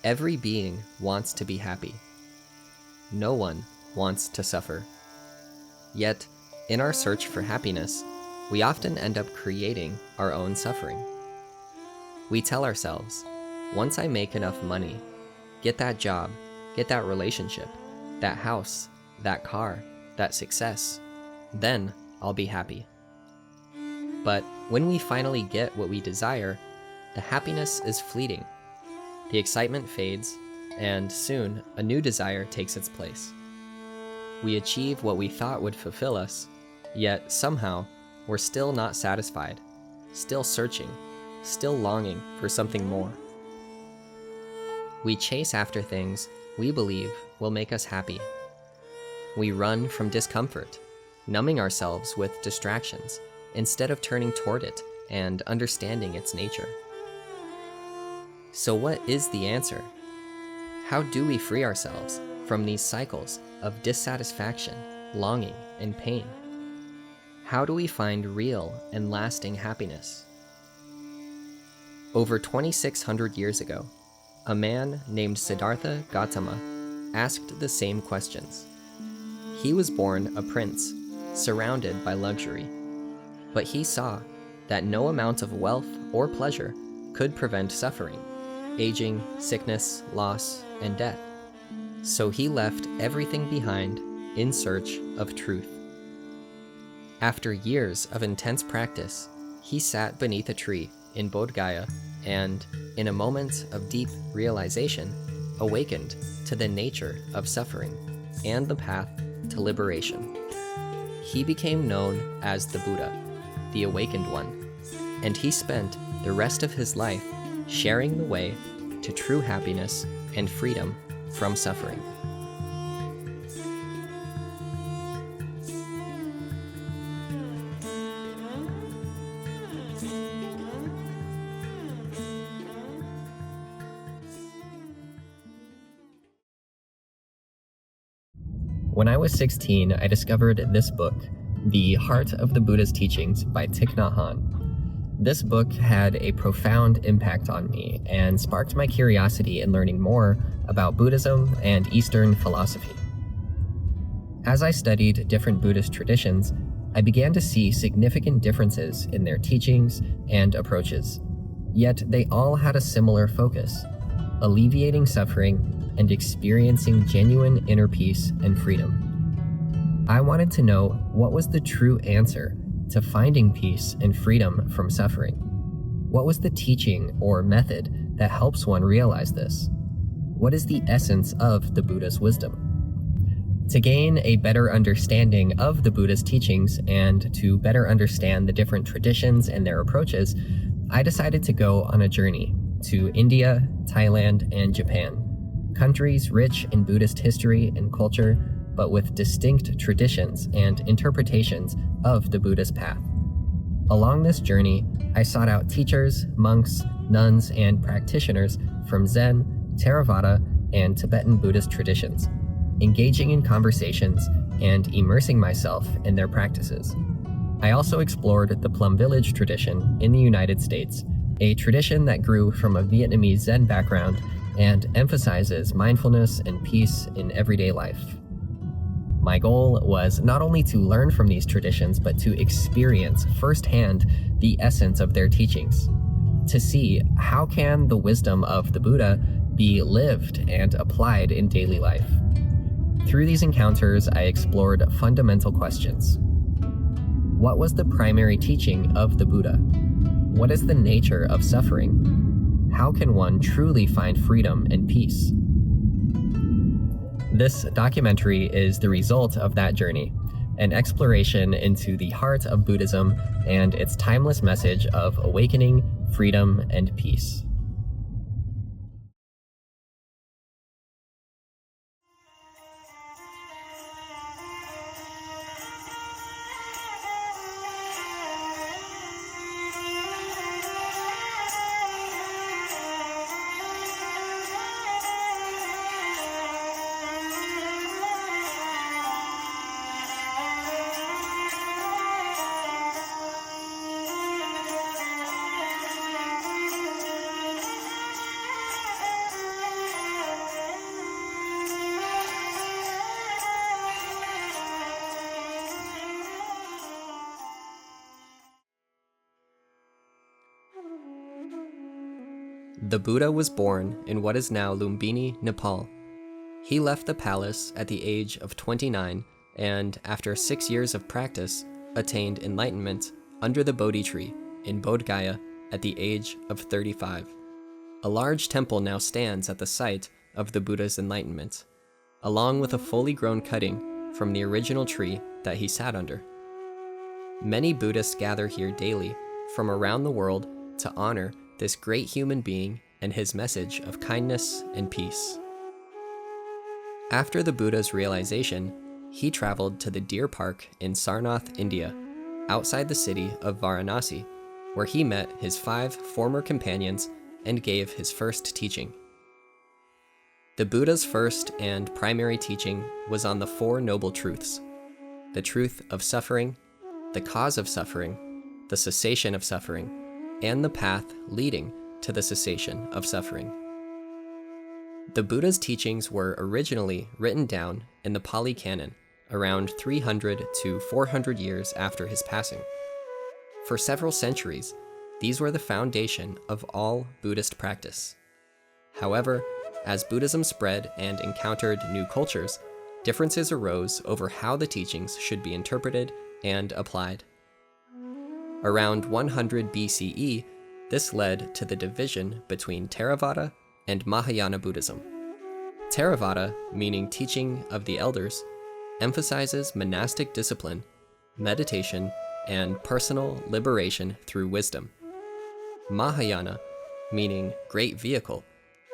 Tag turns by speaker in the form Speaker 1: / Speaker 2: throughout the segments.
Speaker 1: Every being wants to be happy. No one wants to suffer. Yet, in our search for happiness, we often end up creating our own suffering. We tell ourselves, once I make enough money, get that job, get that relationship, that house, that car, that success, then I'll be happy. But when we finally get what we desire, the happiness is fleeting. The excitement fades, and soon a new desire takes its place. We achieve what we thought would fulfill us, yet somehow we're still not satisfied, still searching, still longing for something more. We chase after things we believe will make us happy. We run from discomfort, numbing ourselves with distractions instead of turning toward it and understanding its nature. So what is the answer? How do we free ourselves from these cycles of dissatisfaction, longing, and pain? How do we find real and lasting happiness? Over 2,600 years ago, a man named Siddhartha Gautama asked the same questions. He was born a prince, surrounded by luxury, but he saw that no amount of wealth or pleasure could prevent suffering, aging, sickness, loss, and death. So he left everything behind in search of truth. After years of intense practice, he sat beneath a tree in Bodh Gaya and, in a moment of deep realization, awakened to the nature of suffering and the path to liberation. He became known as the Buddha, the Awakened One, and he spent the rest of his life sharing the way to true happiness and freedom from suffering. When I was 16, I discovered this book, The Heart of the Buddha's Teachings by Thich Nhat Hanh. This book had a profound impact on me and sparked my curiosity in learning more about Buddhism and Eastern philosophy. As I studied different Buddhist traditions, I began to see significant differences in their teachings and approaches. Yet they all had a similar focus: alleviating suffering and experiencing genuine inner peace and freedom. I wanted to know what was the true answer to finding peace and freedom from suffering. What was the teaching or method that helps one realize this? What is the essence of the Buddha's wisdom? To gain a better understanding of the Buddha's teachings and to better understand the different traditions and their approaches, I decided to go on a journey to India, Thailand, and Japan, countries rich in Buddhist history and culture, but with distinct traditions and interpretations of the Buddhist path. Along this journey, I sought out teachers, monks, nuns, and practitioners from Zen, Theravada, and Tibetan Buddhist traditions, engaging in conversations and immersing myself in their practices. I also explored the Plum village tradition in the United States, a tradition that grew from a Vietnamese Zen background and emphasizes mindfulness and peace in everyday life. My goal was not only to learn from these traditions, but to experience firsthand the essence of their teachings, to see how can the wisdom of the Buddha be lived and applied in daily life. Through these encounters, I explored fundamental questions. What was the primary teaching of the Buddha? What is the nature of suffering? How can one truly find freedom and peace? This documentary is the result of that journey, an exploration into the heart of Buddhism and its timeless message of awakening, freedom, and peace. The Buddha was born in what is now Lumbini, Nepal. He left the palace at the age of 29 and, after 6 years of practice, attained enlightenment under the Bodhi tree in Bodh Gaya at the age of 35. A large temple now stands at the site of the Buddha's enlightenment, along with a fully grown cutting from the original tree that he sat under. Many Buddhists gather here daily from around the world to honor this great human being and his message of kindness and peace. After the Buddha's realization, he traveled to the Deer Park in Sarnath, India, outside the city of Varanasi, where he met his 5 former companions and gave his first teaching. The Buddha's first and primary teaching was on the 4 Noble Truths: the truth of suffering, the cause of suffering, the cessation of suffering, and the path leading to the cessation of suffering. The Buddha's teachings were originally written down in the Pali Canon around 300 to 400 years after his passing. For several centuries, these were the foundation of all Buddhist practice. However, as Buddhism spread and encountered new cultures, differences arose over how the teachings should be interpreted and applied. Around 100 BCE, this led to the division between Theravada and Mahayana Buddhism. Theravada, meaning teaching of the elders, emphasizes monastic discipline, meditation, and personal liberation through wisdom. Mahayana, meaning great vehicle,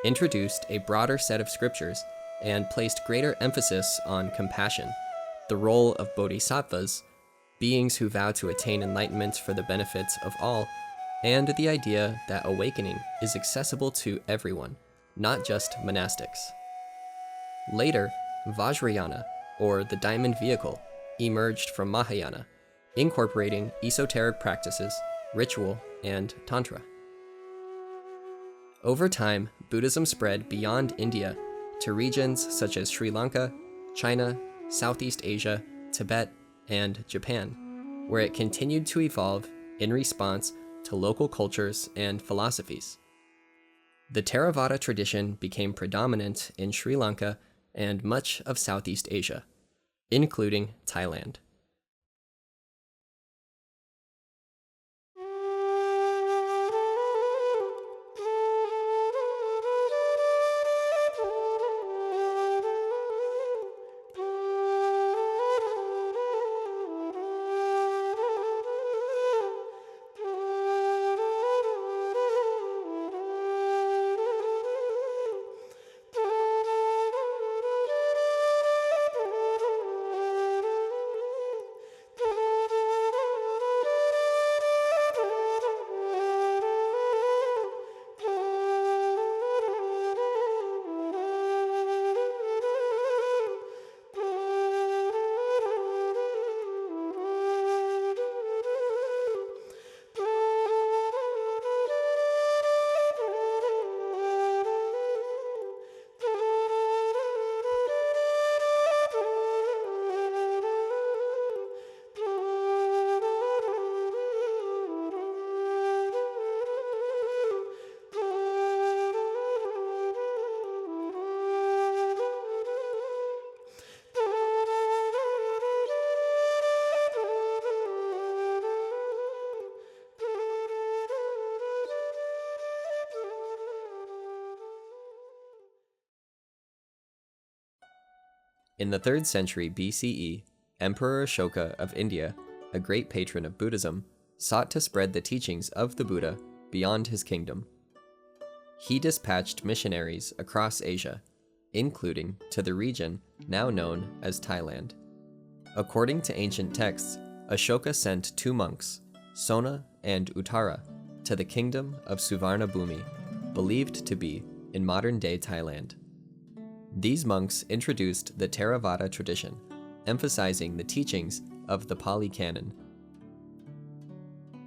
Speaker 1: introduced a broader set of scriptures and placed greater emphasis on compassion, the role of bodhisattvas, beings who vow to attain enlightenment for the benefits of all, and the idea that awakening is accessible to everyone, not just monastics. Later, Vajrayana, or the diamond vehicle, emerged from Mahayana, incorporating esoteric practices, ritual, and tantra. Over time, Buddhism spread beyond India to regions such as Sri Lanka, China, Southeast Asia, Tibet, and Japan, where it continued to evolve in response to local cultures and philosophies. The Theravada tradition became predominant in Sri Lanka and much of Southeast Asia, including Thailand. In the 3rd century BCE, Emperor Ashoka of India, a great patron of Buddhism, sought to spread the teachings of the Buddha beyond his kingdom. He dispatched missionaries across Asia, including to the region now known as Thailand. According to ancient texts, Ashoka sent 2 monks, Sona and Uttara, to the kingdom of Suvarnabhumi, believed to be in modern-day Thailand. These monks introduced the Theravada tradition, emphasizing the teachings of the Pali Canon.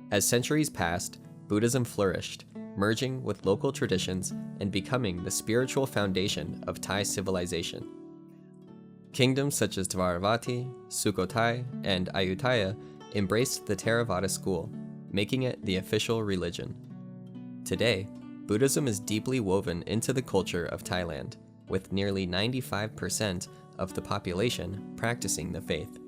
Speaker 1: As centuries passed, Buddhism flourished, merging with local traditions and becoming the spiritual foundation of Thai civilization. Kingdoms such as Dvaravati, Sukhothai, and Ayutthaya embraced the Theravada school, making it the official religion. Today, Buddhism is deeply woven into the culture of Thailand, with nearly 95% of the population practicing the faith.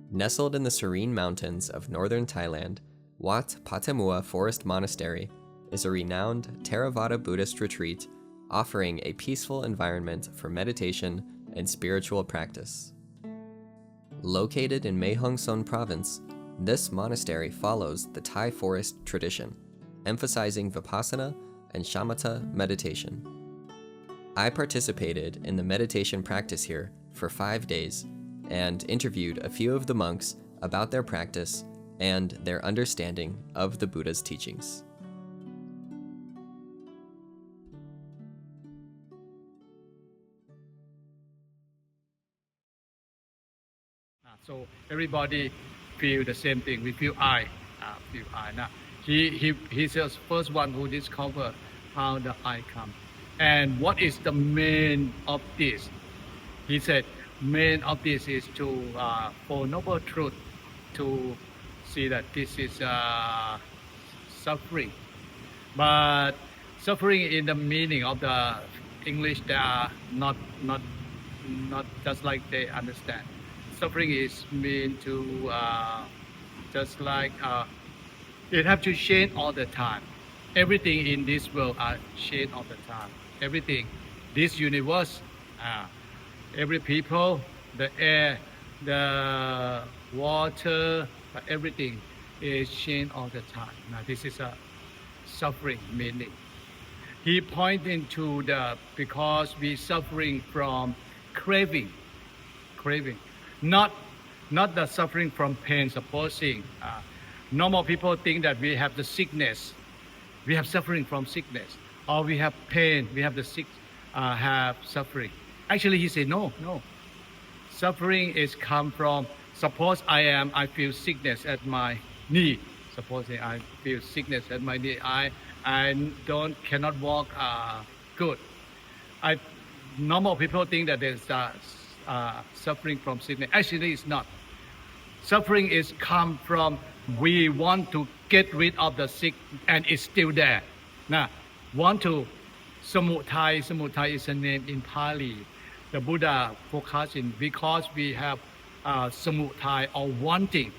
Speaker 1: Nestled in the serene mountains of northern Thailand, Wat Patemua Forest Monastery is a renowned Theravada Buddhist retreat offering a peaceful environment for meditation and spiritual practice. Located in Mae Hong Son province, this monastery follows the Thai forest tradition, emphasizing Vipassana and Shamatha meditation. I participated in the meditation practice here for 5 days and interviewed a few of the monks about their practice and their understanding of the Buddha's teachings.
Speaker 2: So everybody feel the same thing. We feel I. Now, he's the first one who discovered how the I come. And what is the main of this? He said, main of this is to for noble truth, to see that this is suffering. But suffering in the meaning of the English, they are not just like they understand. Suffering is mean to just like it have to change all the time. Everything in this world are change all the time. Everything, this universe, every people, the air, the water, everything is change all the time. Now this is a suffering meaning. He pointed to the because we suffering from craving. Not the suffering from pain, supposing normal people think that we have the sickness, we have suffering from sickness, or we have pain, we have the sick, have suffering. Actually, he said no. Suffering is come from, suppose I feel sickness at my knee. Supposing I feel sickness at my knee, I cannot walk good. Normal people think that there's suffering from sickness. Actually, it's not. Suffering is come from we want to get rid of the sick and it's still there. Now, want to Samutthaya is a name in Pali. The Buddha focusing because we have Samutthaya or wanting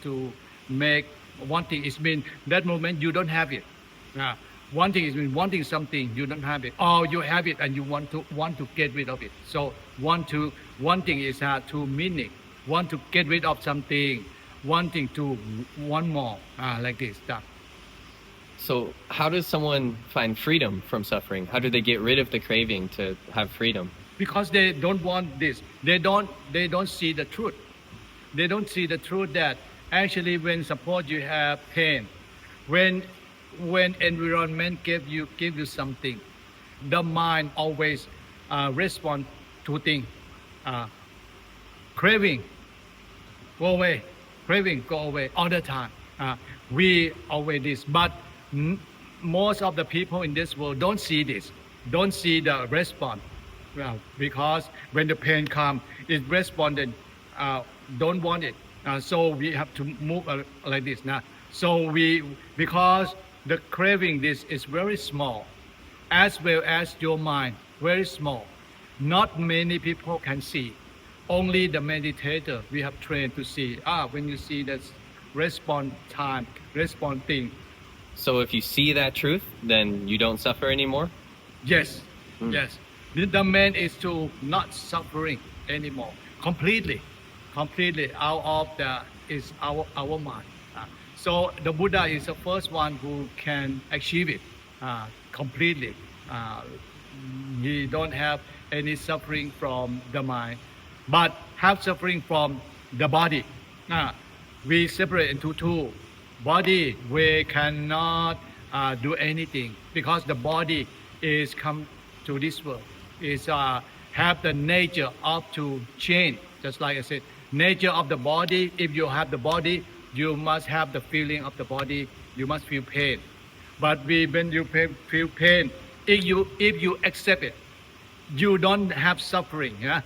Speaker 2: to make. Wanting is mean that moment you don't have it. Wanting is mean wanting something you don't have it, or you have it and you want to get rid of it. So wanting is two meaning. Want to get rid of something, wanting to want more, like this stuff.
Speaker 1: So how does someone find freedom from suffering? How do they get rid of the craving to have freedom?
Speaker 2: Because they don't want this. They don't see the truth. They don't see the truth that actually when suppose you have pain, when environment give you something, the mind always respond to things. Craving, go away. Craving, go away all the time. We always this, but most of the people in this world don't see this, don't see the response. Well, because when the pain comes, it responded, don't want it. So we have to move like this now. So because the craving this is very small, as well as your mind, very small. Not many people can see. Only the meditator we have trained to see. When you see that response time, response thing.
Speaker 1: So if you see that truth, then you don't suffer anymore?
Speaker 2: Yes, yes. The main is to not suffering anymore. Completely out of is our mind. So the Buddha is the first one who can achieve it completely. He don't have any suffering from the mind, but have suffering from the body. We separate into two. Body, we cannot do anything because the body is come to this world. Is have the nature of to change. Just like I said, nature of the body. If you have the body, you must have the feeling of the body. You must feel pain. But when you feel pain, if you accept it, you don't have suffering. Yeah?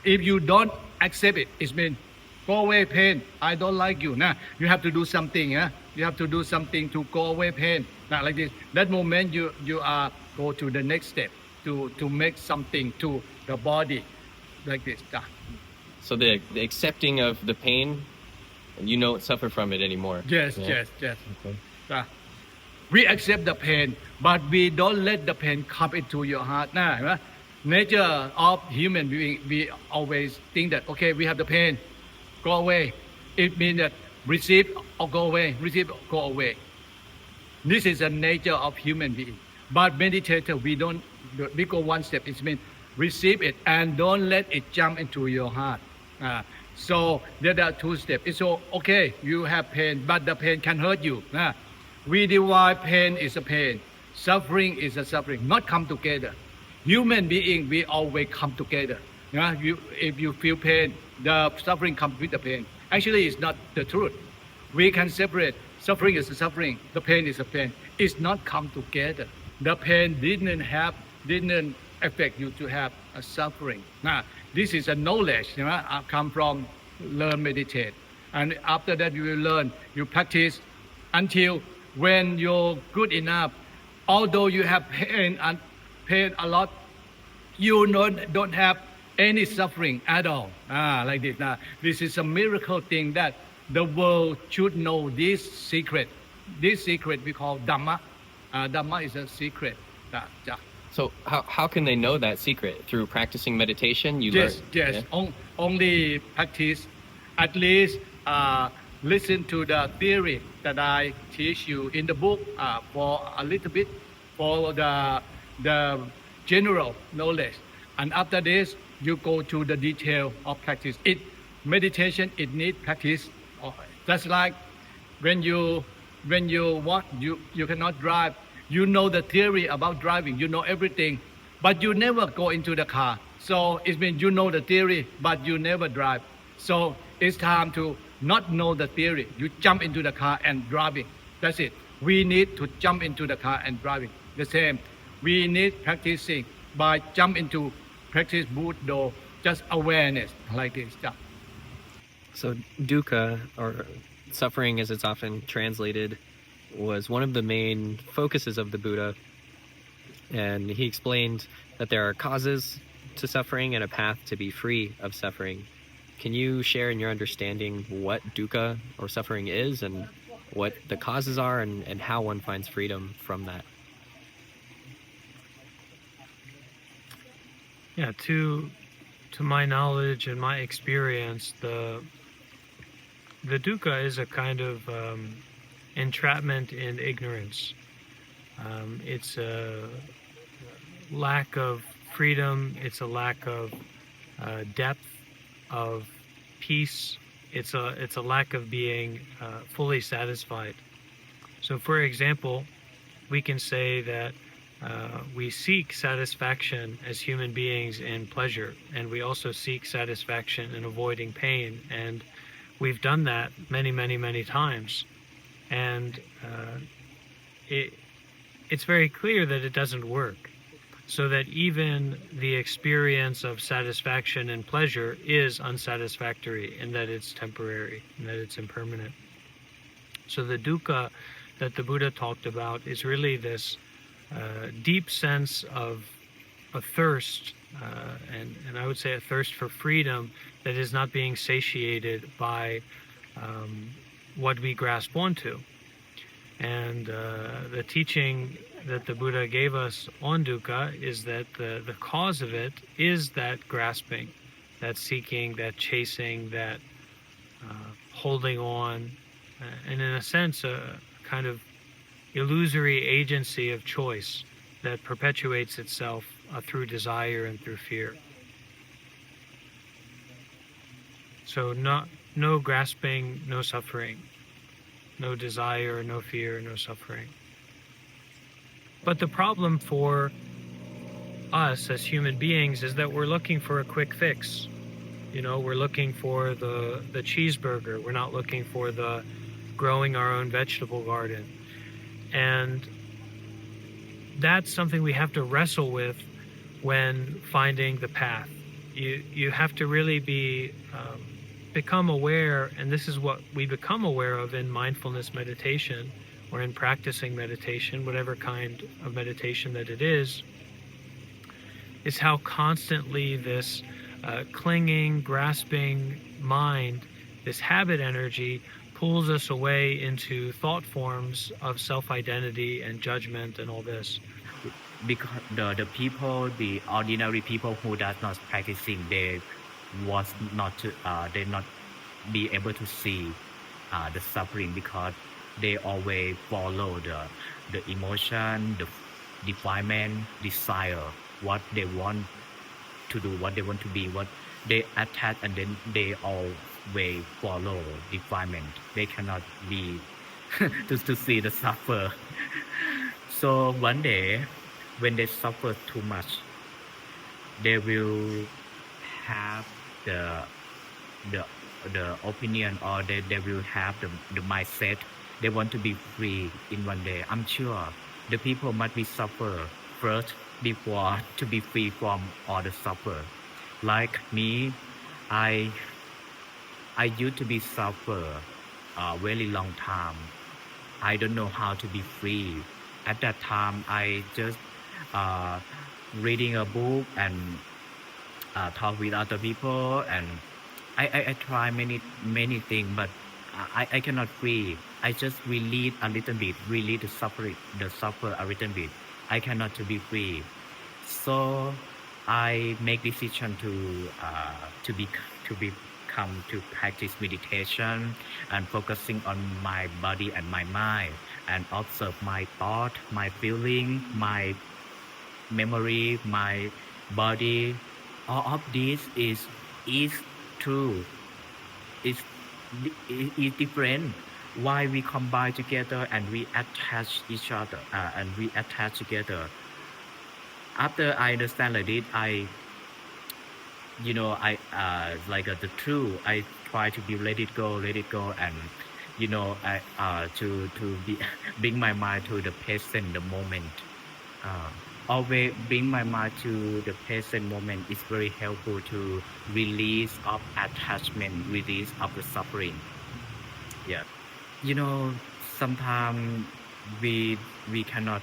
Speaker 2: If you don't accept it, it means go away pain. I don't like you. Nah, you have to do something. Yeah? You have to do something to go away pain. Now, like this. That moment you are go to the next step to make something to the body, like this.
Speaker 1: So the accepting of the pain, you don't suffer from it anymore.
Speaker 2: Yes,
Speaker 1: Yeah.
Speaker 2: yes.
Speaker 1: Okay.
Speaker 2: We accept the pain, but we don't let the pain come into your heart. Nature of human being, we always think that, okay, we have the pain, go away. It means that receive or go away, receive or go away. This is the nature of human being. But meditator, we go one step. It means receive it and don't let it jump into your heart. So there are two steps. It's okay, you have pain, but the pain can hurt you. We divide pain is a pain, suffering is a suffering, not come together. Human being, we always come together. If you feel pain, the suffering comes with the pain. Actually, it's not the truth. We can separate. Suffering is a suffering. The pain is a pain. It's not come together. The pain didn't affect you to have a suffering. This is a knowledge. Come from learn meditate, and after that you will learn. You practice until when you're good enough. Although you have pain a lot, you don't have any suffering at all. Like this. This is a miracle thing that the world should know this secret. This secret we call dharma. Dharma is a secret.
Speaker 1: So how can they know that secret? Through practicing meditation?
Speaker 2: Yes. Yeah? Only practice. At least listen to the theory that I teach you in the book for a little bit, for the general knowledge. And after this, you go to the detail of practice. Meditation, it needs practice. Just like when you cannot drive. You know the theory about driving, you know everything, but you never go into the car. So it means you know the theory, but you never drive. So it's time to not know the theory. You jump into the car and driving. That's it. We need to jump into the car and driving. The same. We need practicing by jump into practice Buddha, just awareness like this.
Speaker 1: So dukkha, or suffering as it's often translated, was one of the main focuses of the Buddha, and he explained that there are causes to suffering and a path to be free of suffering. Can you share in your understanding what dukkha or suffering is and what the causes are and how one finds freedom from that?
Speaker 3: Yeah, to my knowledge and my experience, the dukkha is a kind of entrapment in ignorance. It's a lack of freedom. It's a lack of depth of peace. It's a lack of being fully satisfied. So, for example, we can say that we seek satisfaction as human beings in pleasure, and we also seek satisfaction in avoiding pain, and we've done that many times. And it's very clear that it doesn't work, so that even the experience of satisfaction and pleasure is unsatisfactory, in that it's temporary, and that it's impermanent. So the dukkha that the Buddha talked about is really this deep sense of a thirst, and I would say a thirst for freedom that is not being satiated by what we grasp onto. And the teaching that the Buddha gave us on dukkha is that the cause of it is that grasping, that seeking, that chasing, that holding on, and in a sense a kind of illusory agency of choice that perpetuates itself through desire and through fear. So no grasping, no suffering, no desire, no fear, no suffering. But the problem for us as human beings is that we're looking for a quick fix. We're looking for the cheeseburger. We're not looking for the growing our own vegetable garden. And that's something we have to wrestle with when finding the path. You have to really be become aware, and this is what we become aware of in mindfulness meditation or in practicing meditation, whatever kind of meditation that it is how constantly this clinging, grasping mind, this habit energy, pulls us away into thought forms of self-identity and judgment and all this.
Speaker 4: Because the people, the ordinary people who does not practicing, they was not to, they not be able to see the suffering, because they always follow the emotion, the defilement, desire, what they want to do, what they want to be, what they attach, and then they always follow defilement. They cannot be to see the suffer. So one day, when they suffer too much, they will have the opinion, or they will have the mindset. They want to be free in one day. I'm sure the people must be suffer first before to be free from all the suffer. Like me, I used to be suffer a very long time. I don't know how to be free. At that time, I just reading a book and talk with other people, and I try many things, but I cannot free. I just release a little bit, release the suffer a little bit. I cannot to be free. So I make decision to become to practice meditation and focusing on my body and my mind, and observe my thought, my feeling, my memory, my body. All of this is true. Is different. Why we combine together and we attach each other and we attach together. After I understand like this, I like the truth. I try to be let it go, and I to be bring my mind to the present, the moment. Always bring my mind to the present moment is very helpful to release of attachment, release of the suffering. Yeah, sometimes we cannot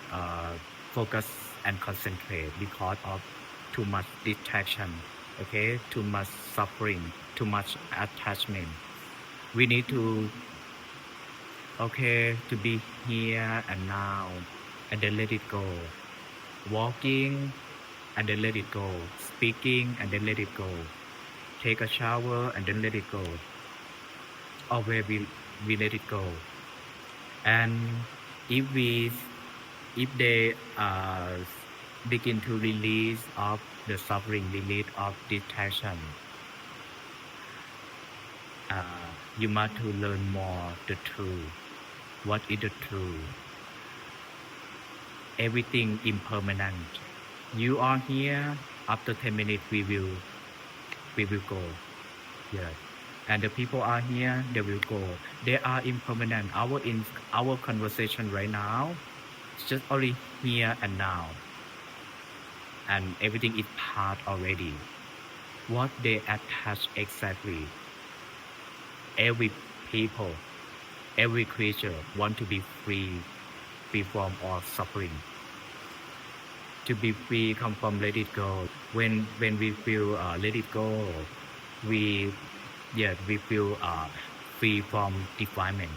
Speaker 4: focus and concentrate because of too much distraction. Okay, too much suffering, too much attachment. We need to be here and now, and then let it go. Walking and then let it go. Speaking and then let it go. Take a shower and then let it go. Always we let it go. And if they begin to release of the suffering, release of distraction, you must to learn more the truth. What is the truth? Everything impermanent. You are here. After 10 minutes, we will go. Yes. And the people are here. They will go. They are impermanent. Our conversation right now is just only here and now. And everything is part already. What they attach exactly. Every people, every creature want to be free from all suffering. To be free come from let it go. When we feel let it go, we feel free from defilement,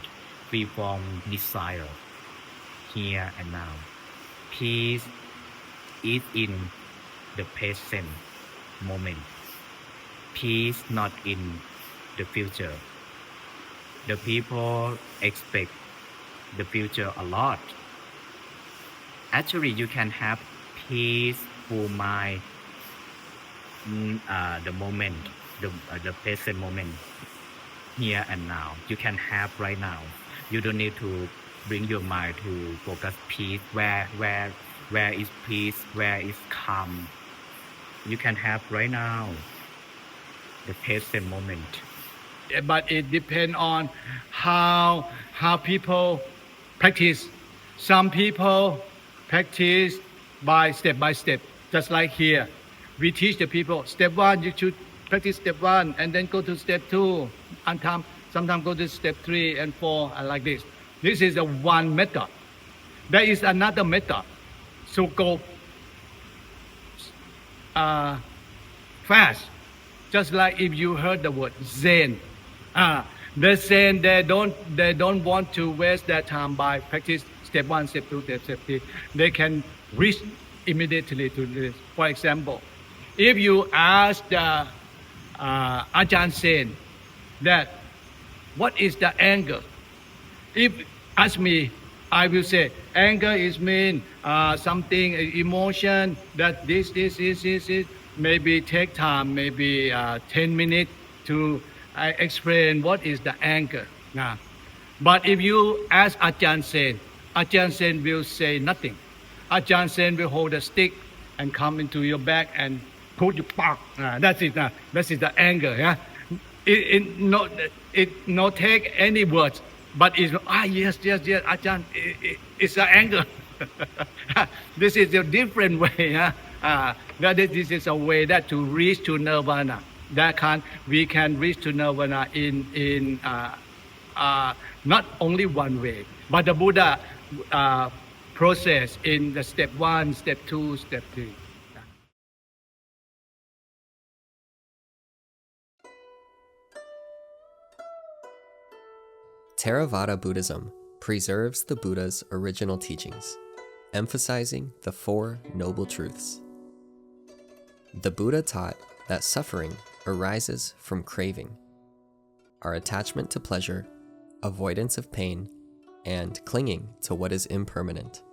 Speaker 4: free from desire, here and now. Peace is in the present moment. Peace not in the future. The people expect the future a lot. Actually, you can have peaceful mind, the moment, the present moment, here and now. You can have right now. You don't need to bring your mind to focus peace. Where is peace? Where is calm? You can have right now, the present moment.
Speaker 2: But it depends on how people practice. Some people practice by step, just like here. We teach the people, step 1, you should practice step 1, and then go to step 2. and sometimes go to step 3 and 4 like this. This is the one method. There is another method. So go fast. Just like if you heard the word Zen. The Zen, they don't want to waste their time by practice step 1, step 2, step 3. They can reach immediately to this. For example, if you ask the Ajahn Zen that what is the anger? If ask me, I will say anger is mean something emotion that this is maybe take time, maybe 10 minutes to explain what is the anger. But if you ask Ajahn Sen will say nothing. Ajahn Sen will hold a stick and come into your back and put you back. That's it. That is the anger. Yeah. It not take any words, but it's yes, Ajahn. It's the anger. This is a different way. Yeah. This is a way that to reach to nirvana. We can reach to nirvana in not only one way, but the Buddha process in the step 1, step 2, step 3.
Speaker 1: Theravada Buddhism preserves the Buddha's original teachings, emphasizing the 4 noble truths. The Buddha taught that suffering arises from craving, our attachment to pleasure, avoidance of pain, and clinging to what is impermanent.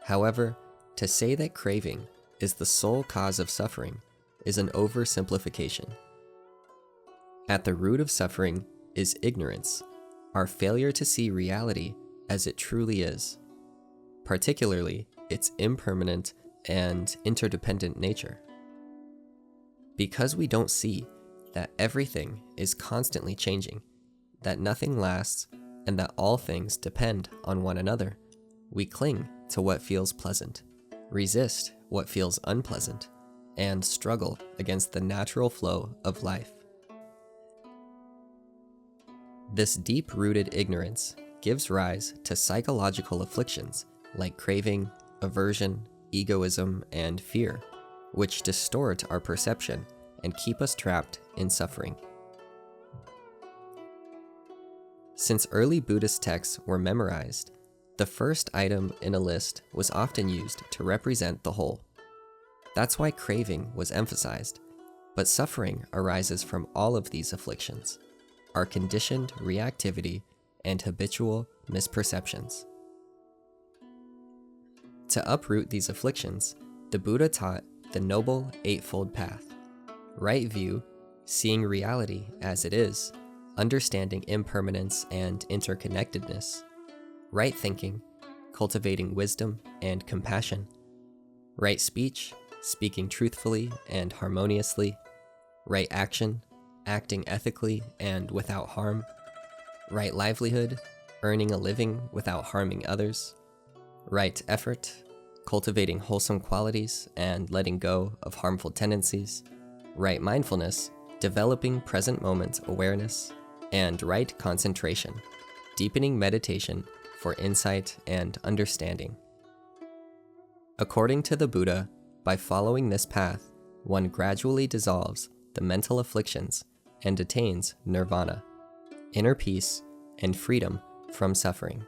Speaker 1: However, to say that craving is the sole cause of suffering is an oversimplification. At the root of suffering is ignorance, our failure to see reality as it truly is, particularly its impermanent and interdependent nature. Because we don't see that everything is constantly changing, that nothing lasts, and that all things depend on one another, we cling to what feels pleasant, resist what feels unpleasant, and struggle against the natural flow of life. This deep-rooted ignorance gives rise to psychological afflictions like craving, aversion, egoism, and fear, which distort our perception and keep us trapped in suffering. Since early Buddhist texts were memorized, the first item in a list was often used to represent the whole. That's why craving was emphasized, but suffering arises from all of these afflictions, our conditioned reactivity and habitual misperceptions. To uproot these afflictions, the Buddha taught the Noble Eightfold Path: right view, seeing reality as it is, understanding impermanence and interconnectedness; right thinking, cultivating wisdom and compassion; right speech, speaking truthfully and harmoniously; right action, acting ethically and without harm; right livelihood, earning a living without harming others; right effort, cultivating wholesome qualities and letting go of harmful tendencies; right mindfulness, developing present moment awareness; and right concentration, deepening meditation for insight and understanding. According to the Buddha, by following this path, one gradually dissolves the mental afflictions and attains nirvana, inner peace, and freedom from suffering.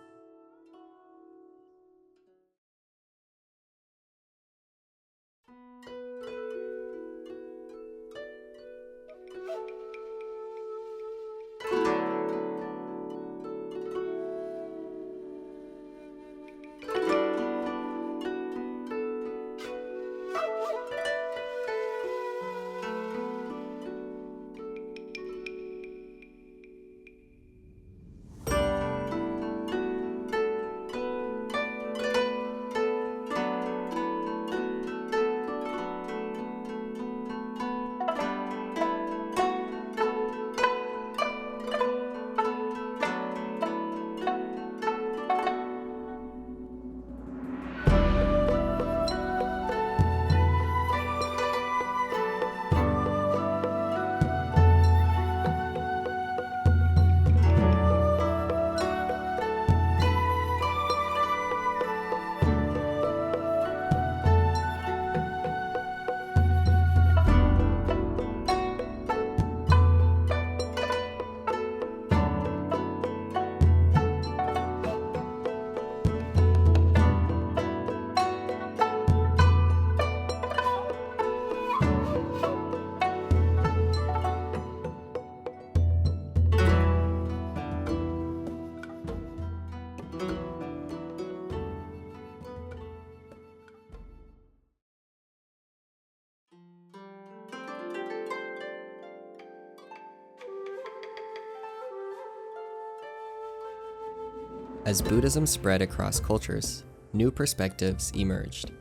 Speaker 1: As Buddhism spread across cultures, new perspectives emerged.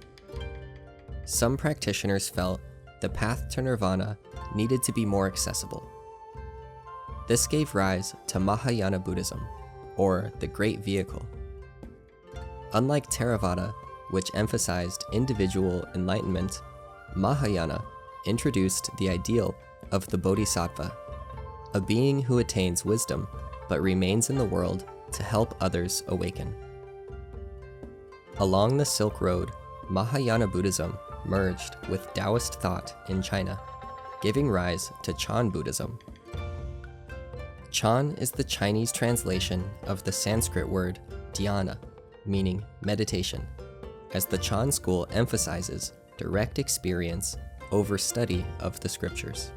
Speaker 1: Some practitioners felt the path to nirvana needed to be more accessible. This gave rise to Mahayana Buddhism, or the Great Vehicle. Unlike Theravada, which emphasized individual enlightenment, Mahayana introduced the ideal of the Bodhisattva, a being who attains wisdom but remains in the world to help others awaken. Along the Silk Road, Mahayana Buddhism merged with Taoist thought in China, giving rise to Chan Buddhism. Chan is the Chinese translation of the Sanskrit word dhyana, meaning meditation, as the Chan school emphasizes direct experience over study of the scriptures.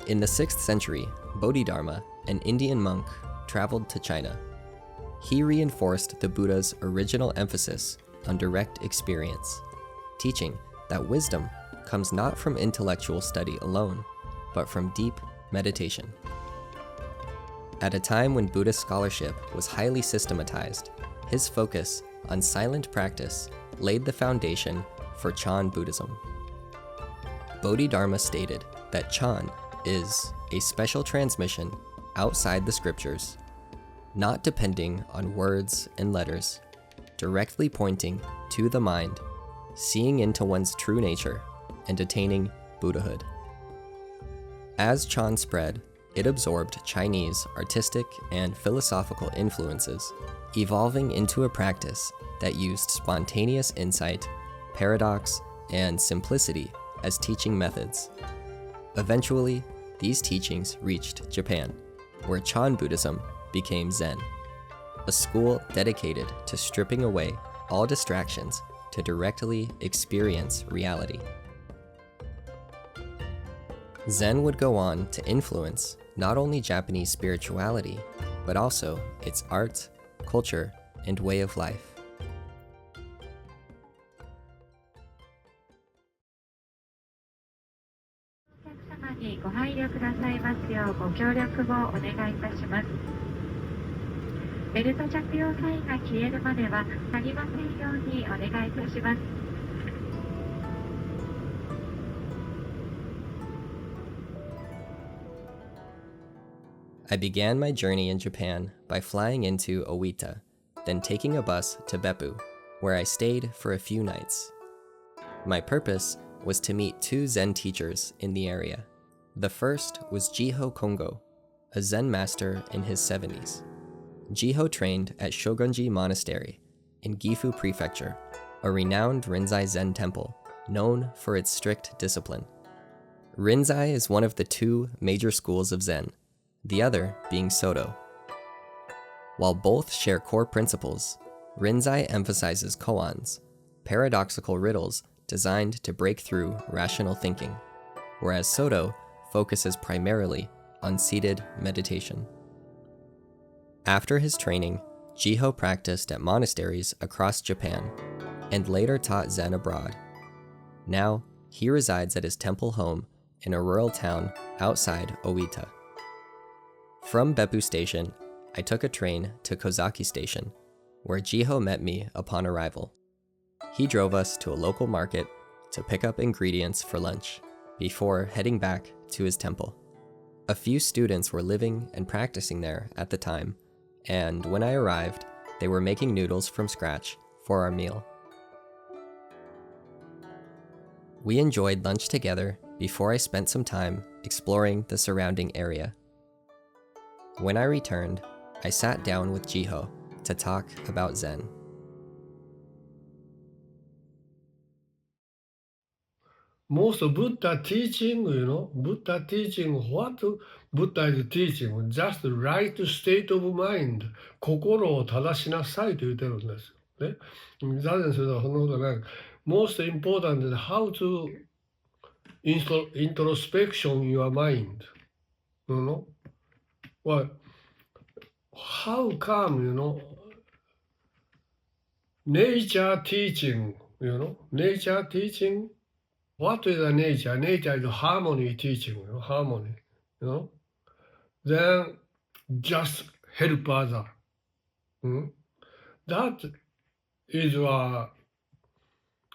Speaker 1: In the 6th century, Bodhidharma, an Indian monk, traveled to China. He reinforced the Buddha's original emphasis on direct experience, teaching that wisdom comes not from intellectual study alone, but from deep meditation. At a time when Buddhist scholarship was highly systematized, his focus on silent practice laid the foundation for Chan Buddhism. Bodhidharma stated that Chan is a special transmission outside the scriptures, not depending on words and letters, directly pointing to the mind, seeing into one's true nature, and attaining Buddhahood. As Chan spread, it absorbed Chinese artistic and philosophical influences, evolving into a practice that used spontaneous insight, paradox, and simplicity as teaching methods. Eventually, these teachings reached Japan, where Chan Buddhism became Zen, a school dedicated to stripping away all distractions to directly experience reality. Zen would go on to influence not only Japanese spirituality, but also its art, culture, and way of life.
Speaker 5: お客様にご配慮くださいますようご協力をお願いいたします。ベルト着用サインが消えるまでは去りませんようにお願いいたします。
Speaker 1: I began my journey in Japan by flying into Owita, then taking a bus to Beppu, where I stayed for a few nights. My purpose was to meet 2 Zen teachers in the area. The first was Jiho Kongo, a Zen master in his 70s. Jiho trained at Shogunji Monastery in Gifu Prefecture, a renowned Rinzai Zen temple known for its strict discipline. Rinzai is one of the 2 major schools of Zen, the other being Soto. While both share core principles, Rinzai emphasizes koans, paradoxical riddles designed to break through rational thinking, whereas Soto focuses primarily on seated meditation. After his training, Jiho practiced at monasteries across Japan and later taught Zen abroad. Now, he resides at his temple home in a rural town outside Owita. From Beppu Station, I took a train to Kozaki Station, where Jiho met me upon arrival. He drove us to a local market to pick up ingredients for lunch, before heading back to his temple. A few students were living and practicing there at the time, and when I arrived, they were making noodles from scratch for our meal. We enjoyed lunch together before I spent some time exploring the surrounding area. When I returned, I sat down with Jiho to talk about Zen.
Speaker 6: Most Buddha teaching, Buddha teaching, what Buddha is teaching, just right state of mind, 心を正しなさいと言ってるんですよ。ね。ザゼンするのはそんなことない。Most important is how to introspection your mind. Well, how come, nature teaching, nature teaching, what is a nature? Nature is harmony teaching, harmony, Then just help other. That is a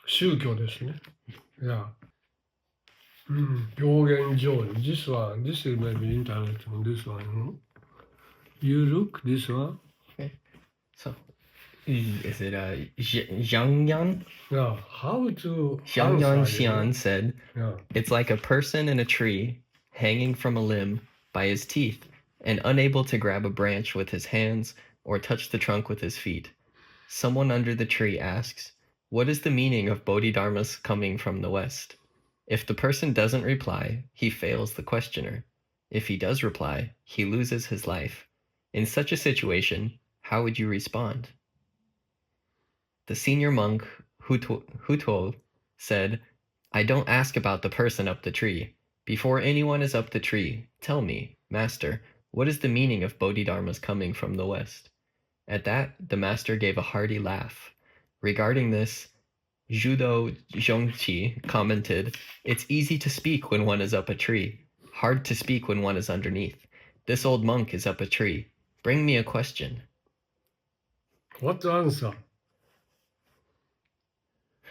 Speaker 6: 宗教ですね。Yeah. 表現上手。This one, this is maybe internet on this one. You look this one?
Speaker 1: So, is it Zhangyan?
Speaker 6: Yeah. How to
Speaker 1: Zhangyan
Speaker 6: answer, you know?
Speaker 1: Xian said,
Speaker 6: Yeah.
Speaker 1: it's like a person in a tree hanging from a limb by his teeth and unable to grab a branch with his hands or touch the trunk with his feet. Someone under the tree asks, what is the meaning of Bodhidharmas coming from the West? If the person doesn't reply, he fails the questioner. If he does reply, he loses his life. In such a situation, how would you respond? The senior monk, Huto, said, I don't ask about the person up the tree. Before anyone is up the tree, tell me, Master, what is the meaning of Bodhidharmas coming from the West? At that, the master gave a hearty laugh. Regarding this, Judo Zhongqi commented, it's easy to speak when one is up a tree, hard to speak when one is underneath. This old monk is up a tree. Bring me a question.
Speaker 6: What to answer?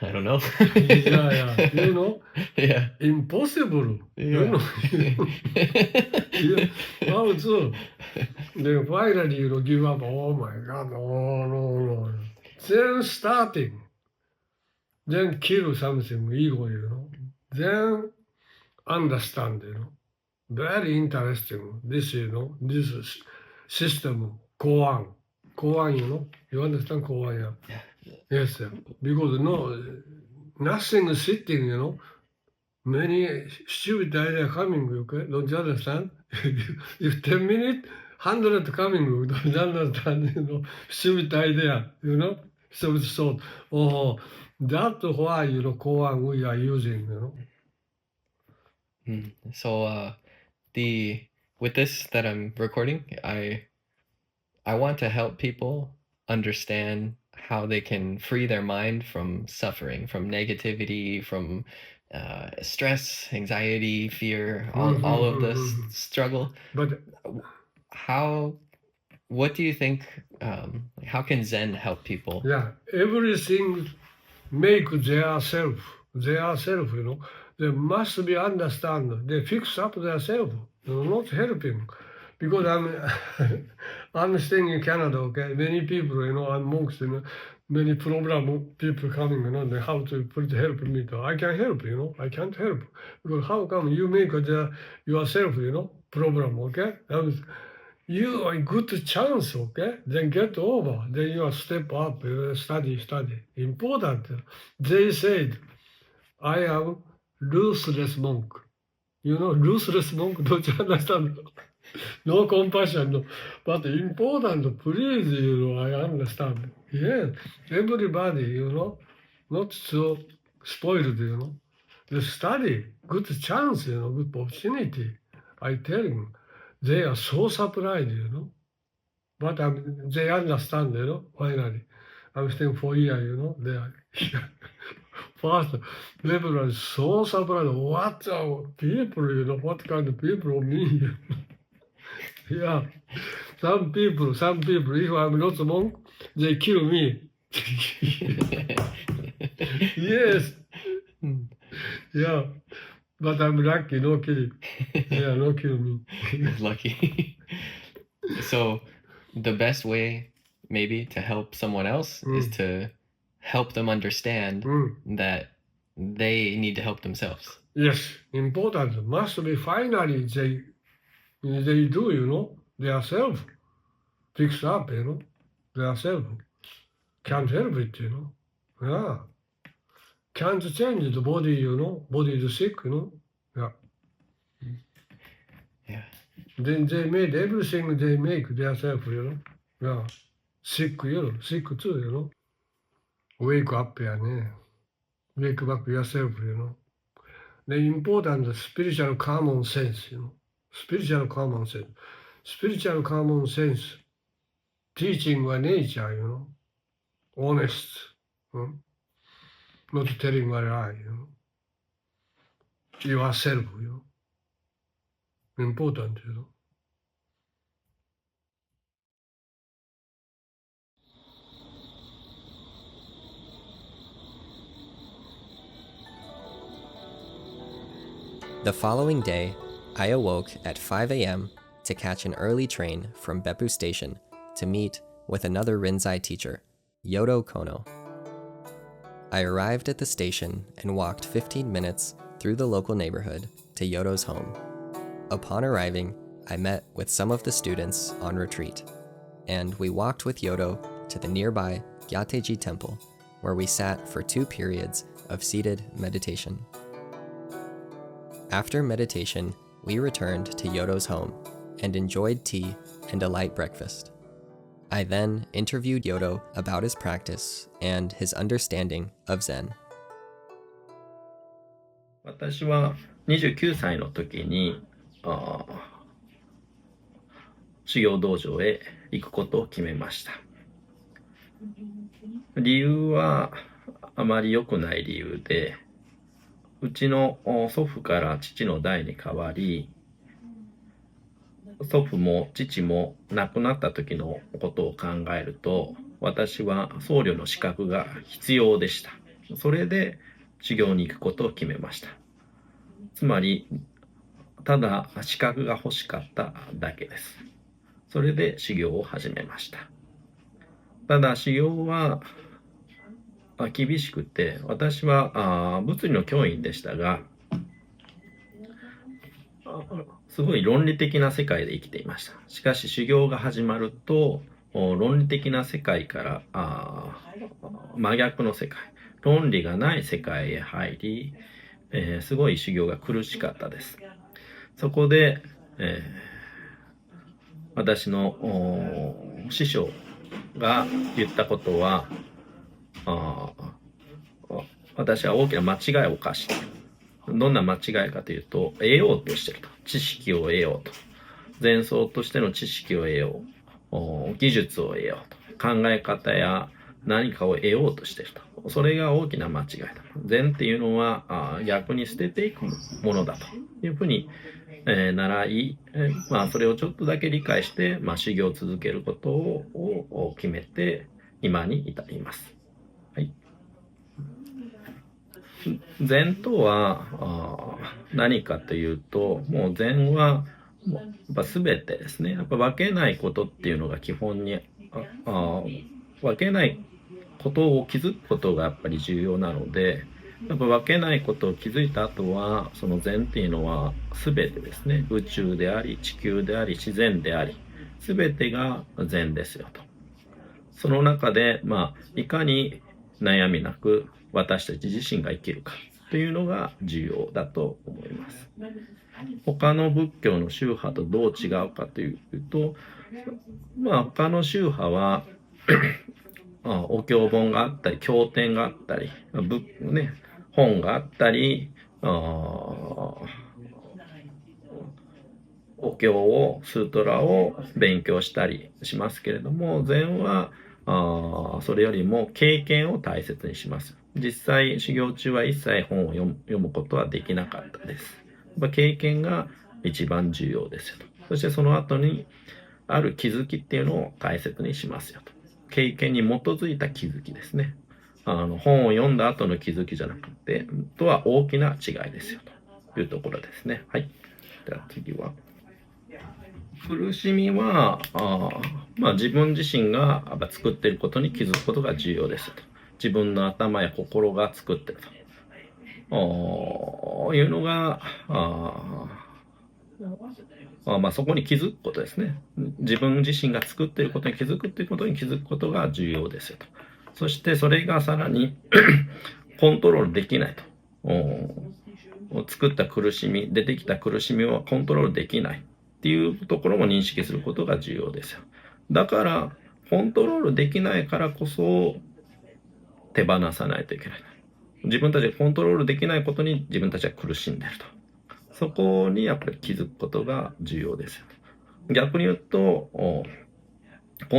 Speaker 1: I don't know.
Speaker 6: Yeah. You know?
Speaker 1: Yeah.
Speaker 6: Impossible.
Speaker 1: Yeah.
Speaker 6: You know? Yeah. How to? Then finally, you know, give up. Oh my God, no. Then starting. Then kill something, ego, you know. Then understand, you know. Very interesting. This, you know, this system, koan. Koan, you know. You understand koan, yeah? Yes, sir. Because no, nothing is sitting, you know. Many stupid ideas coming, okay? Don't you understand? If 10 minutes, 100 coming, you don't understand, you know, stupid idea, you know? So thought, oh, that's why, you know, koan we are using, you know.
Speaker 1: So with this that I'm recording, I want to help people understand how they can free their mind from suffering, from negativity, from stress, anxiety, fear, all of this struggle.
Speaker 6: But
Speaker 1: what do you think, how can Zen help people?
Speaker 6: yeah, everything make their self, you know. They must be understand. They fix up their self, you know, not helping. Because I'm staying in Canada, okay? Many people, you know, I'm monks, you know, many problem people coming, you know, they have to put help me. I can help, you know, I can't help. Because how come you make yourself, you know, problem, okay? You are a good chance, okay? Then get over. Then you are step up, study. Important. They said, I am ruthless monk. You know, ruthless monk, don't you understand? No compassion, no. But important, please, you know, I understand. Yes, everybody, you know, not so spoiled, you know. The study, good chance, you know, good opportunity. I tell him, they are so surprised, you know. But they understand, you know, finally. I'm staying for a year, you know, they are. First, people are so surprised. What are people, you know, what kind of people me? Yeah. Some people, if I'm not a monk, they kill me. Yes. Yeah. But I'm lucky, no killing. Yeah, no kill me.
Speaker 1: Lucky. So the best way maybe to help someone else is to help them understand that they need to help themselves.
Speaker 6: Yes, important. Must be finally they do, you know, their self. Fix up, you know, their self. Can't help it, you know. Yeah. Can't change the body, you know. Body is sick, you know. Yeah.
Speaker 1: Yeah.
Speaker 6: Then they made everything they make themselves, you know. Yeah. Sick, you know. Sick too, you know. Wake up, yeah. Wake up yourself, you know. The important spiritual common sense, you know. Spiritual common sense. Spiritual common sense. Teaching by nature, you know. Honest. Not telling a lie, you know. Yourself, you know. Important, you know.
Speaker 1: The following day, I awoke at 5 a.m. to catch an early train from Beppu Station to meet with another Rinzai teacher, Yodo Kono. I arrived at the station and walked 15 minutes through the local neighborhood to Yodo's home. Upon arriving, I met with some of the students on retreat, and we walked with Yodo to the nearby Gyateji temple, where we sat for 2 periods of seated meditation. After meditation, we returned to Yodo's home and enjoyed tea and a light breakfast. I then interviewed Yodo about his practice and his understanding of Zen.
Speaker 7: 私は29歳の時に修行道場へ行くことを決めました。理由はあまり良くない理由で、うちの祖父から父の代に変わり、祖父も父も亡くなった時のことを考えると、私は僧侶の資格が必要でした。それで修行に行くことを決めました。つまり、ただ資格が欲しかっただけです。それで修行を始めました。ただ修行は厳しくて、私は物理の教員でしたが、すごい論理的な世界で生きていました。しかし修行が始まると、論理的な世界から真逆の世界、論理がない世界へ入り、すごい修行が苦しかったです。そこで、私の師匠が言ったことは、私は大きな間違いを犯している。どんな間違いかというと、得ようとしていると。知識を得ようと。前奏としての知識を得よう。技術を得ようと。考え方や何かを得ようとしていると。それが大きな間違いだ。禅っていうのは逆に捨てていくものだというふうに、習い、それをちょっとだけ理解して、修行を続けることを決めて今に至ります。はい。禅とは何かというと、もう禅はやっぱ全てですね。やっぱ分けないことっていうのが基本に分けないことを気づくことがやっぱり重要なので、やっぱ分けないことを気づいた後は、その禅っていうのは全てですね。宇宙であり、地球であり、自然であり、全てが禅ですよと。その中で、いかに悩みなく私たち自身が生きるかというのが重要だと思います。他の仏教の宗派とどう違うかというと、他の宗派はお経本があったり、経典があったり、本があったり、お経を、スートラを勉強したりしますけれども、禅はそれよりも経験を大切にします。実際修行中は一切本を読むことはできなかったです。経験が一番重要ですよと。そしてその後にある気づきっていうのを大切にしますよと。経験に基づいた気づきですね。本を読んだ後の気づきじゃなくて、とは大きな違いですよというところですね。はい。では次は。苦しみは自分自身が作っていることに気づくことが重要ですと。自分の頭や心が作っているというのがそこに気づくことですね。自分自身が作っていることに気づくということに気づくことが重要ですよと。そしてそれがさらにコントロールできないと。作った苦しみ、出てきた苦しみをコントロールできないっていうところも認識することが重要ですよ。だからコントロールできないからこそ手放さないといけない。自分たちがコントロールできないことに自分たちは苦しんでいると。そこにやっぱり気づくことが重要ですよ。逆に言うと、コ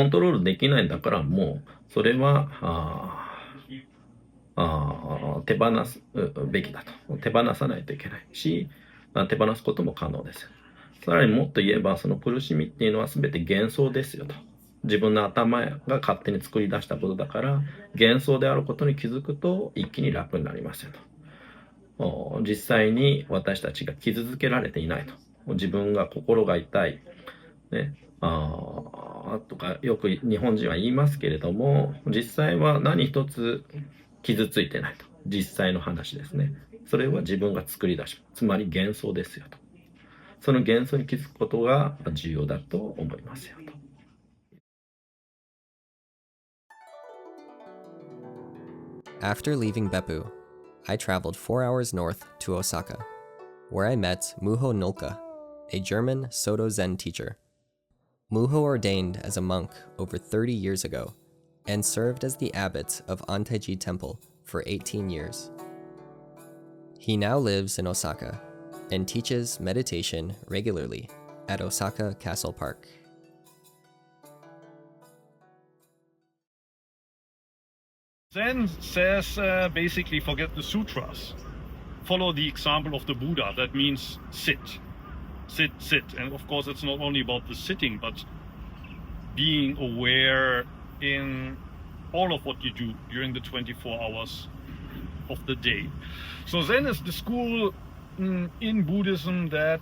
Speaker 7: ントロールできないんだからもうそれは手放すべきだと。手放さないといけないし、手放すことも可能ですよ。さらにもっと言えば、その苦しみっていうのは全て幻想ですよと。自分の頭が勝手に作り出したことだから、幻想であることに気づくと一気に楽になりますよと。実際に私たちが傷つけられていないと。自分が心が痛い、ね、とかよく日本人は言いますけれども、実際は何一つ傷ついてないと。実際の話ですね。それは自分が作り出し、つまり幻想ですよと。その幻想に気づくことが重要だと思いますよと。
Speaker 1: After leaving Beppu, I traveled 4 hours north to Osaka, where I met Muho Nolka, a German Soto Zen teacher. Muho ordained as a monk over 30 years ago and served as the abbot of Anteji Temple for 18 years. He now lives in Osaka and teaches meditation regularly at Osaka Castle Park.
Speaker 8: Zen says basically forget the sutras. Follow the example of the Buddha. That means sit. Sit, sit. And of course, it's not only about the sitting, but being aware in all of what you do during the 24 hours of the day. So Zen is the school in Buddhism that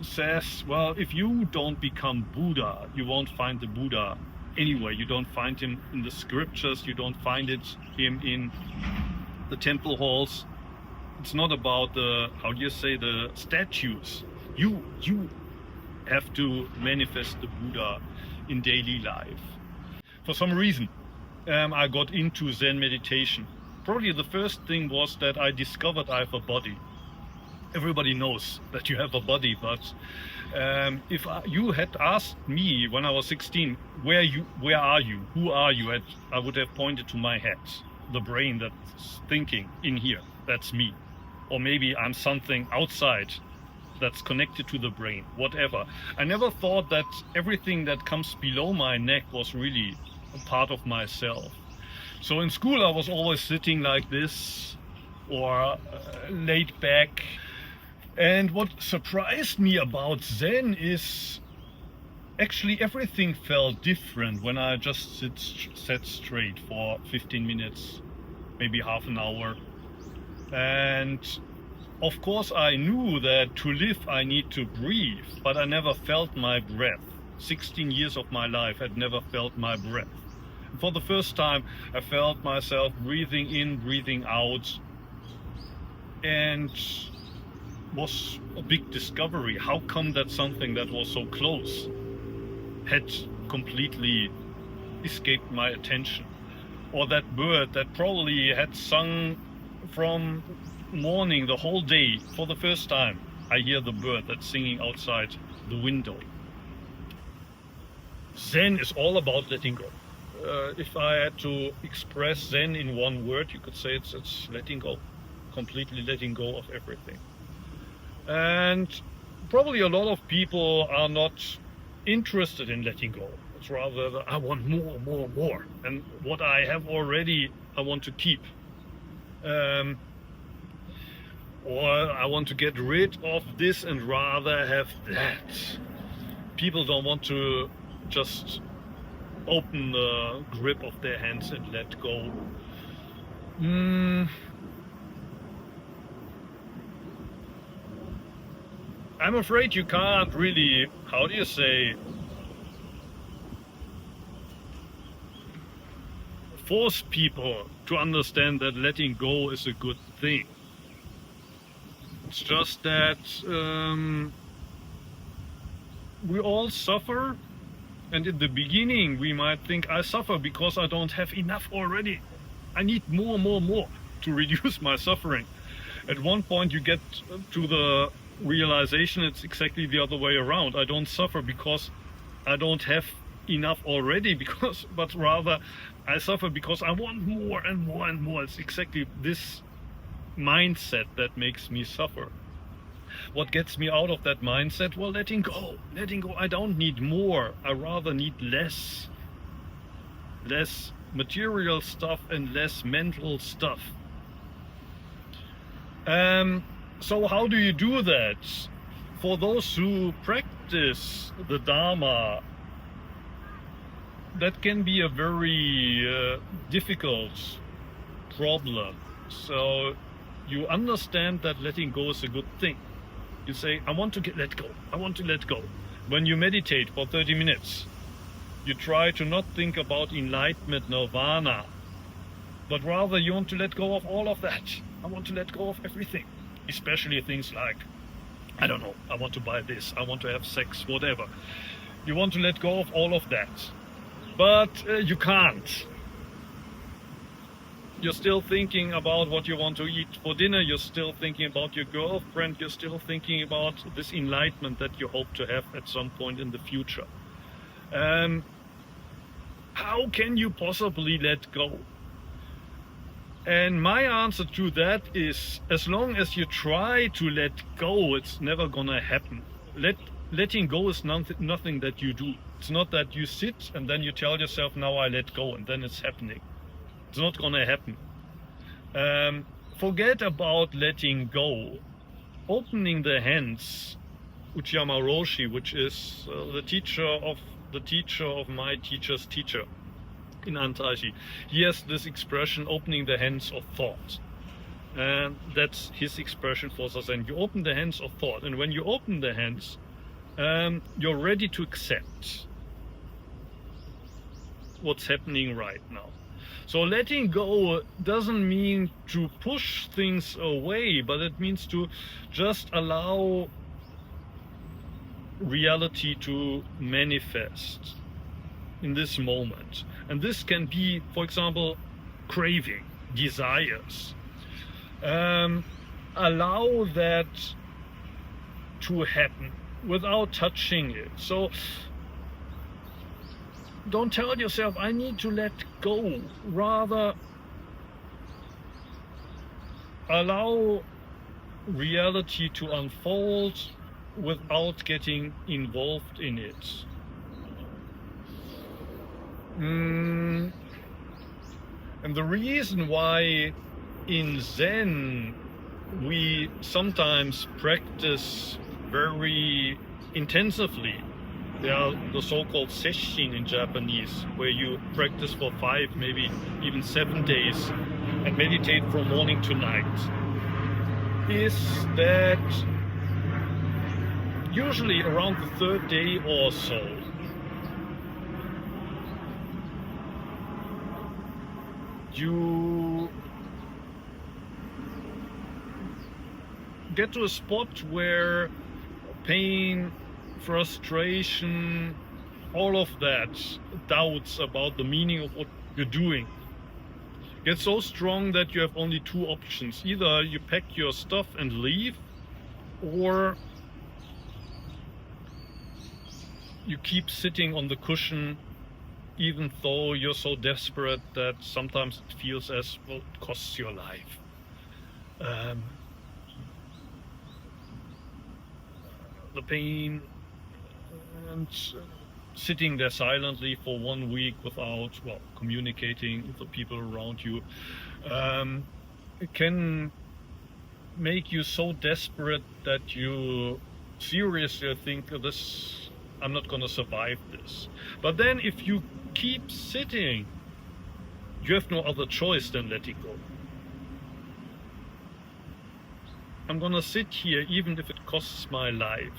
Speaker 8: says, well, if you don't become Buddha, you won't find the Buddha anywhere. You don't find him in the scriptures, you don't find him in the temple halls. It's not about the, how do you say, the statues. You have to manifest the Buddha in daily life. For some reason, I got into Zen meditation. Probably the first thing was that I discovered I have a body. Everybody knows that you have a body, but if you had asked me when I was 16, where are you, who are you, I would have pointed to my head, the brain that's thinking in here, that's me. Or maybe I'm something outside that's connected to the brain, whatever. I never thought that everything that comes below my neck was really a part of myself. So in school I was always sitting like this or laid back. And what surprised me about Zen is actually everything felt different when I just sat straight for 15 minutes, maybe half an hour. And of course I knew that to live I need to breathe, but I never felt my breath. 16 years of my life had never felt my breath. For the first time I felt myself breathing in, breathing out, and was a big discovery. How come that something that was so close had completely escaped my attention? Or that bird that probably had sung from morning the whole day, for the first time I hear the bird that's singing outside the window. Zen is all about letting go. If I had to express Zen in one word, you could say it's letting go, completely letting go of everything. And probably a lot of people are not interested in letting go. It's rather that I want more. And what I have already, I want to keep. Or I want to get rid of this and rather have that. People don't want to just open the grip of their hands and let go. I'm afraid you can't really, how do you say, force people to understand that letting go is a good thing. It's just that we all suffer, and in the beginning we might think, I suffer because I don't have enough already. I need more to reduce my suffering. At one point you get to the realization it's exactly the other way around. I don't suffer because I don't have enough already, but rather I suffer because I want more and more. It's exactly this mindset that makes me suffer. What gets me out of that mindset? Well, letting go. I don't need more, I rather need less material stuff and less mental stuff. So how do you do that? For those who practice the Dharma, that can be a very difficult problem. So you understand that letting go is a good thing. You say, I want to let go. I want to let go. When you meditate for 30 minutes, you try to not think about enlightenment, nirvana, but rather you want to let go of all of that. I want to let go of everything, especially things like, I don't know, I want to buy this, I want to have sex, whatever. You want to let go of all of that, but you can't. You're still thinking about what you want to eat for dinner, you're still thinking about your girlfriend, you're still thinking about this enlightenment that you hope to have at some point in the future. How can you possibly let go? And my answer to that is, as long as you try to let go, it's never gonna happen. Letting go is nothing that you do. It's not that you sit and then you tell yourself, now I let go, and then it's happening. It's not gonna happen. Forget about letting go. Opening the hands, Uchiyama Roshi, which is the teacher of my teacher's teacher in Antaishi, he has this expression, opening the hands of thought. And that's his expression for Zazen. You open the hands of thought, and when you open the hands, you're ready to accept what's happening right now. So letting go doesn't mean to push things away, but it means to just allow reality to manifest in this moment. And this can be, for example, craving, desires. Allow that to happen without touching it. So don't tell yourself, I need to let go. Rather, allow reality to unfold without getting involved in it. And the reason why in Zen we sometimes practice very intensively, there are the so-called sesshin in Japanese, where you practice for 5, maybe even 7 days and meditate from morning to night, is that usually around the 3rd day or so, you get to a spot where pain, frustration, all of that, doubts about the meaning of what you're doing, get so strong that you have only 2 options. Either you pack your stuff and leave, or you keep sitting on the cushion even though you're so desperate that sometimes it feels as, well, it costs your life. The pain and sitting there silently for 1 week without, well, communicating with the people around you, it can make you so desperate that you seriously think, I'm not going to survive this. But then if you keep sitting, you have no other choice than letting go. I'm going to sit here even if it costs my life.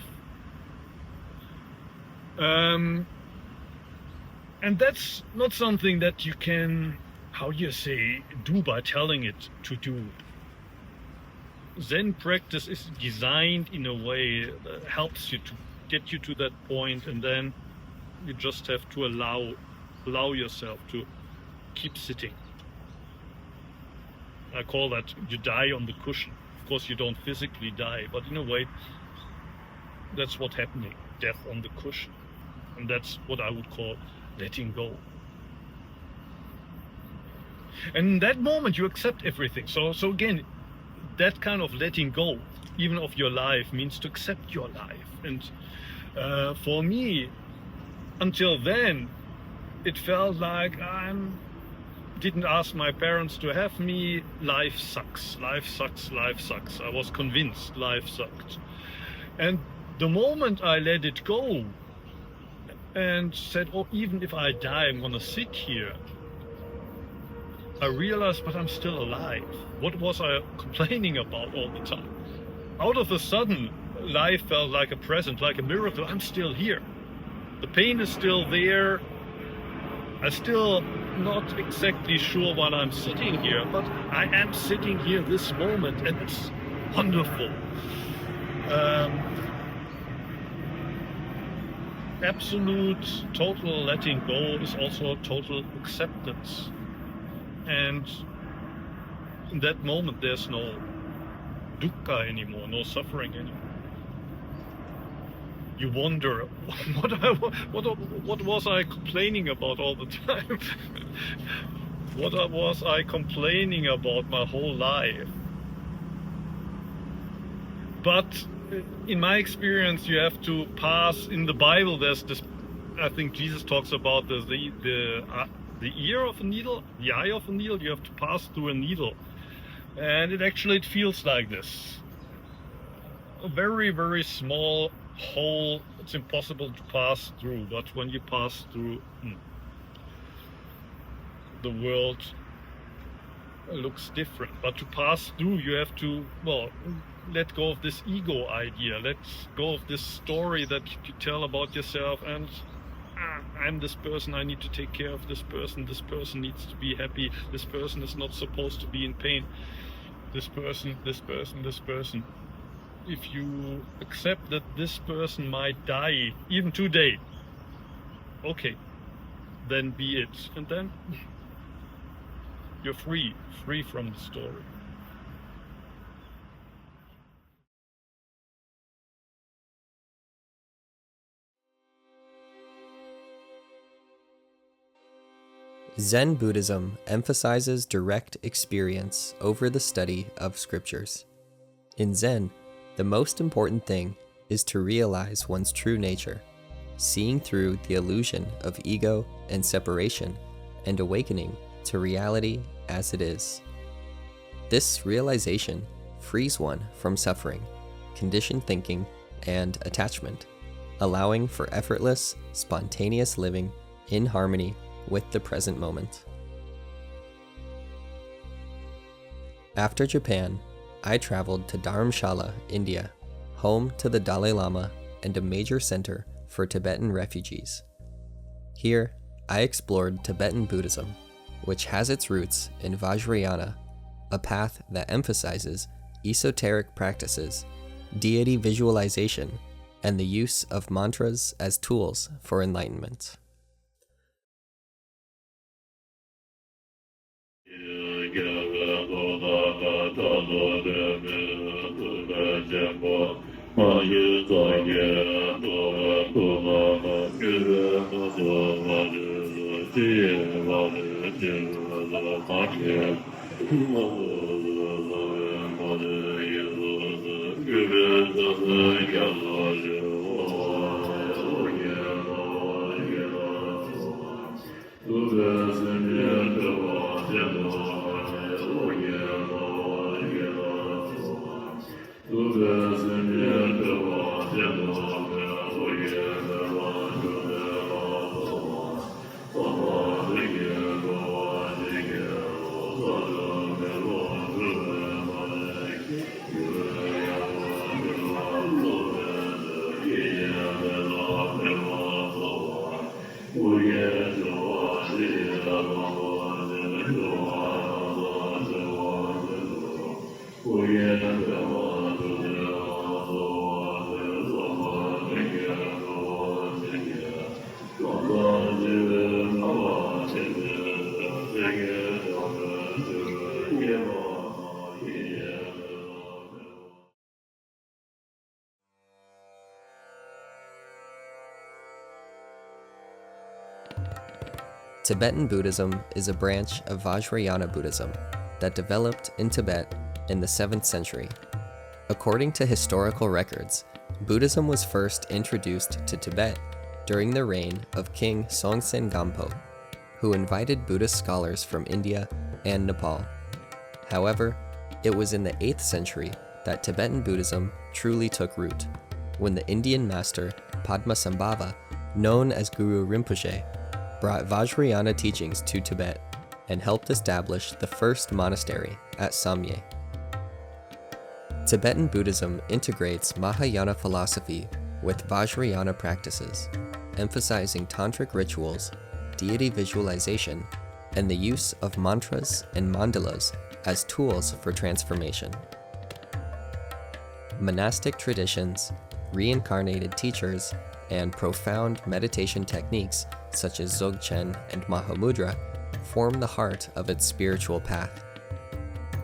Speaker 8: And that's not something that you can, do by telling it to do. Zen practice is designed in a way that helps you to get you to that point, and then you just have to allow yourself to keep sitting. I call that you die on the cushion. Of course you don't physically die, but in a way that's what's happening, death on the cushion. And that's what I would call letting go. And in that moment you accept everything. So again, that kind of letting go, even of your life, means to accept your life. And for me, until then, it felt like I didn't ask my parents to have me. Life sucks, life sucks, life sucks. I was convinced life sucked. And the moment I let it go and said, oh, even if I die, I'm gonna sit here, I realized, but I'm still alive. What was I complaining about all the time? Out of a sudden, life felt like a present, like a miracle. I'm still here. The pain is still there. I'm still not exactly sure why I'm sitting here, but I am sitting here this moment, and it's wonderful. Absolute, total letting go is also total acceptance. And in that moment, there's no dukkha anymore, no suffering anymore. You wonder, what was I complaining about all the time? What was I complaining about my whole life? But in my experience, you have to pass. In the Bible, there's this. I think Jesus talks about the ear of a needle, the eye of a needle. You have to pass through a needle, and it feels like this. A very, very small hole. It's impossible to pass through, but when you pass through, the world looks different. But to pass through, you have to, let go of this ego idea. Let go of this story that you tell about yourself, and I'm this person, I need to take care of this person needs to be happy, this person is not supposed to be in pain, this person. If you accept that this person might die even today, okay, then be it, and then you're free from the story.
Speaker 1: Zen Buddhism emphasizes direct experience over the study of scriptures. In Zen, the most important thing is to realize one's true nature, seeing through the illusion of ego and separation, and awakening to reality as it is. This realization frees one from suffering, conditioned thinking, and attachment, allowing for effortless, spontaneous living in harmony with the present moment. After Japan, I traveled to Dharamshala, India, home to the Dalai Lama and a major center for Tibetan refugees. Here, I explored Tibetan Buddhism, which has its roots in Vajrayana, a path that emphasizes esoteric practices, deity visualization, and the use of mantras as tools for enlightenment. Tibetan Buddhism is a branch of Vajrayana Buddhism that developed in Tibet in the 7th century. According to historical records, Buddhism was first introduced to Tibet during the reign of King Songtsen Gampo, who invited Buddhist scholars from India and Nepal. However, it was in the 8th century that Tibetan Buddhism truly took root, when the Indian master Padmasambhava, known as Guru Rinpoche, brought Vajrayana teachings to Tibet, and helped establish the first monastery at Samye. Tibetan Buddhism integrates Mahayana philosophy with Vajrayana practices, emphasizing tantric rituals, deity visualization, and the use of mantras and mandalas as tools for transformation. Monastic traditions, reincarnated teachers, and profound meditation techniques such as Dzogchen and Mahamudra form the heart of its spiritual path.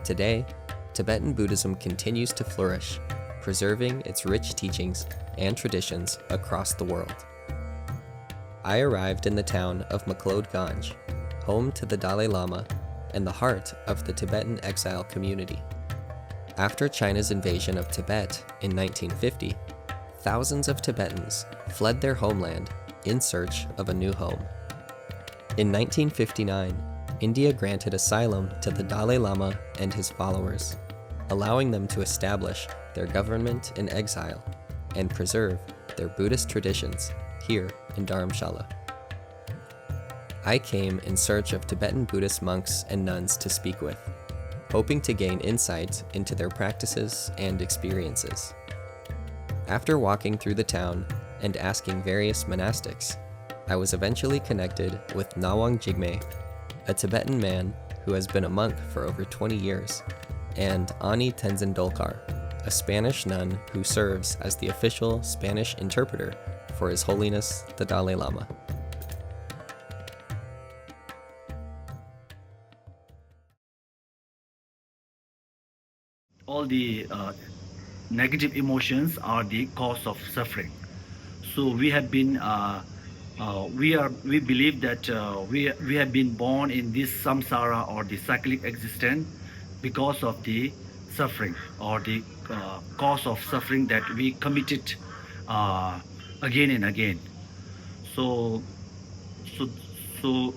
Speaker 1: Today, Tibetan Buddhism continues to flourish, preserving its rich teachings and traditions across the world. I arrived in the town of Maklod Ganj, home to the Dalai Lama and the heart of the Tibetan exile community. After China's invasion of Tibet in 1950, thousands of Tibetans fled their homeland in search of a new home. In 1959, India granted asylum to the Dalai Lama and his followers, allowing them to establish their government in exile and preserve their Buddhist traditions here in Dharamshala. I came in search of Tibetan Buddhist monks and nuns to speak with, hoping to gain insight into their practices and experiences. After walking through the town and asking various monastics, I was eventually connected with Nawang Jigme, a Tibetan man who has been a monk for over 20 years, and Ani Tenzin Dolkar, a Spanish nun who serves as the official Spanish interpreter for His Holiness the Dalai Lama.
Speaker 9: All the negative emotions are the cause of suffering. So we have been, we believe that we have been born in this samsara or the cyclic existence because of the suffering or the cause of suffering that we committed again and again. So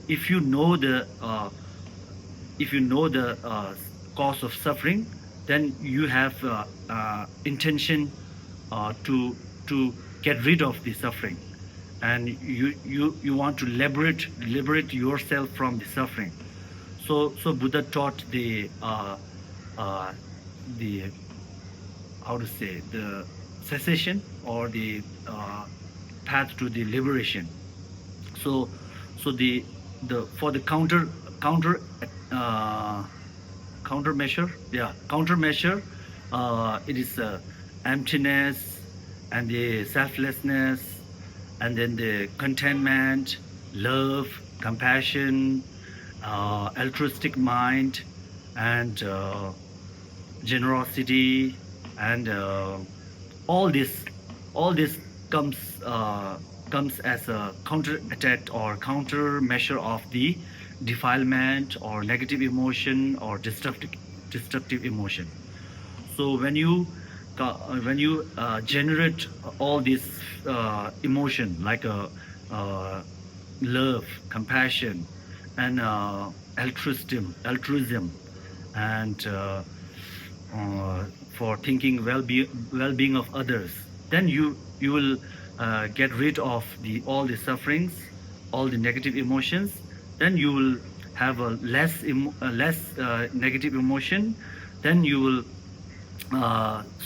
Speaker 9: if you know the cause of suffering, then you have intention to get rid of the suffering, and you want to liberate yourself from the suffering. So Buddha taught the how to say, the cessation or the path to the liberation. So the for the countermeasure, it is emptiness and the selflessness, and then the contentment, love, compassion, altruistic mind, and generosity, and all this comes as a counter attack or countermeasure of the defilement or negative emotion or destructive emotion. So when you generate all this emotion like love, compassion, and altruism, and for thinking well-being of others, then you will get rid of all the sufferings, all the negative emotions. Then you will have a less negative emotion. Then you will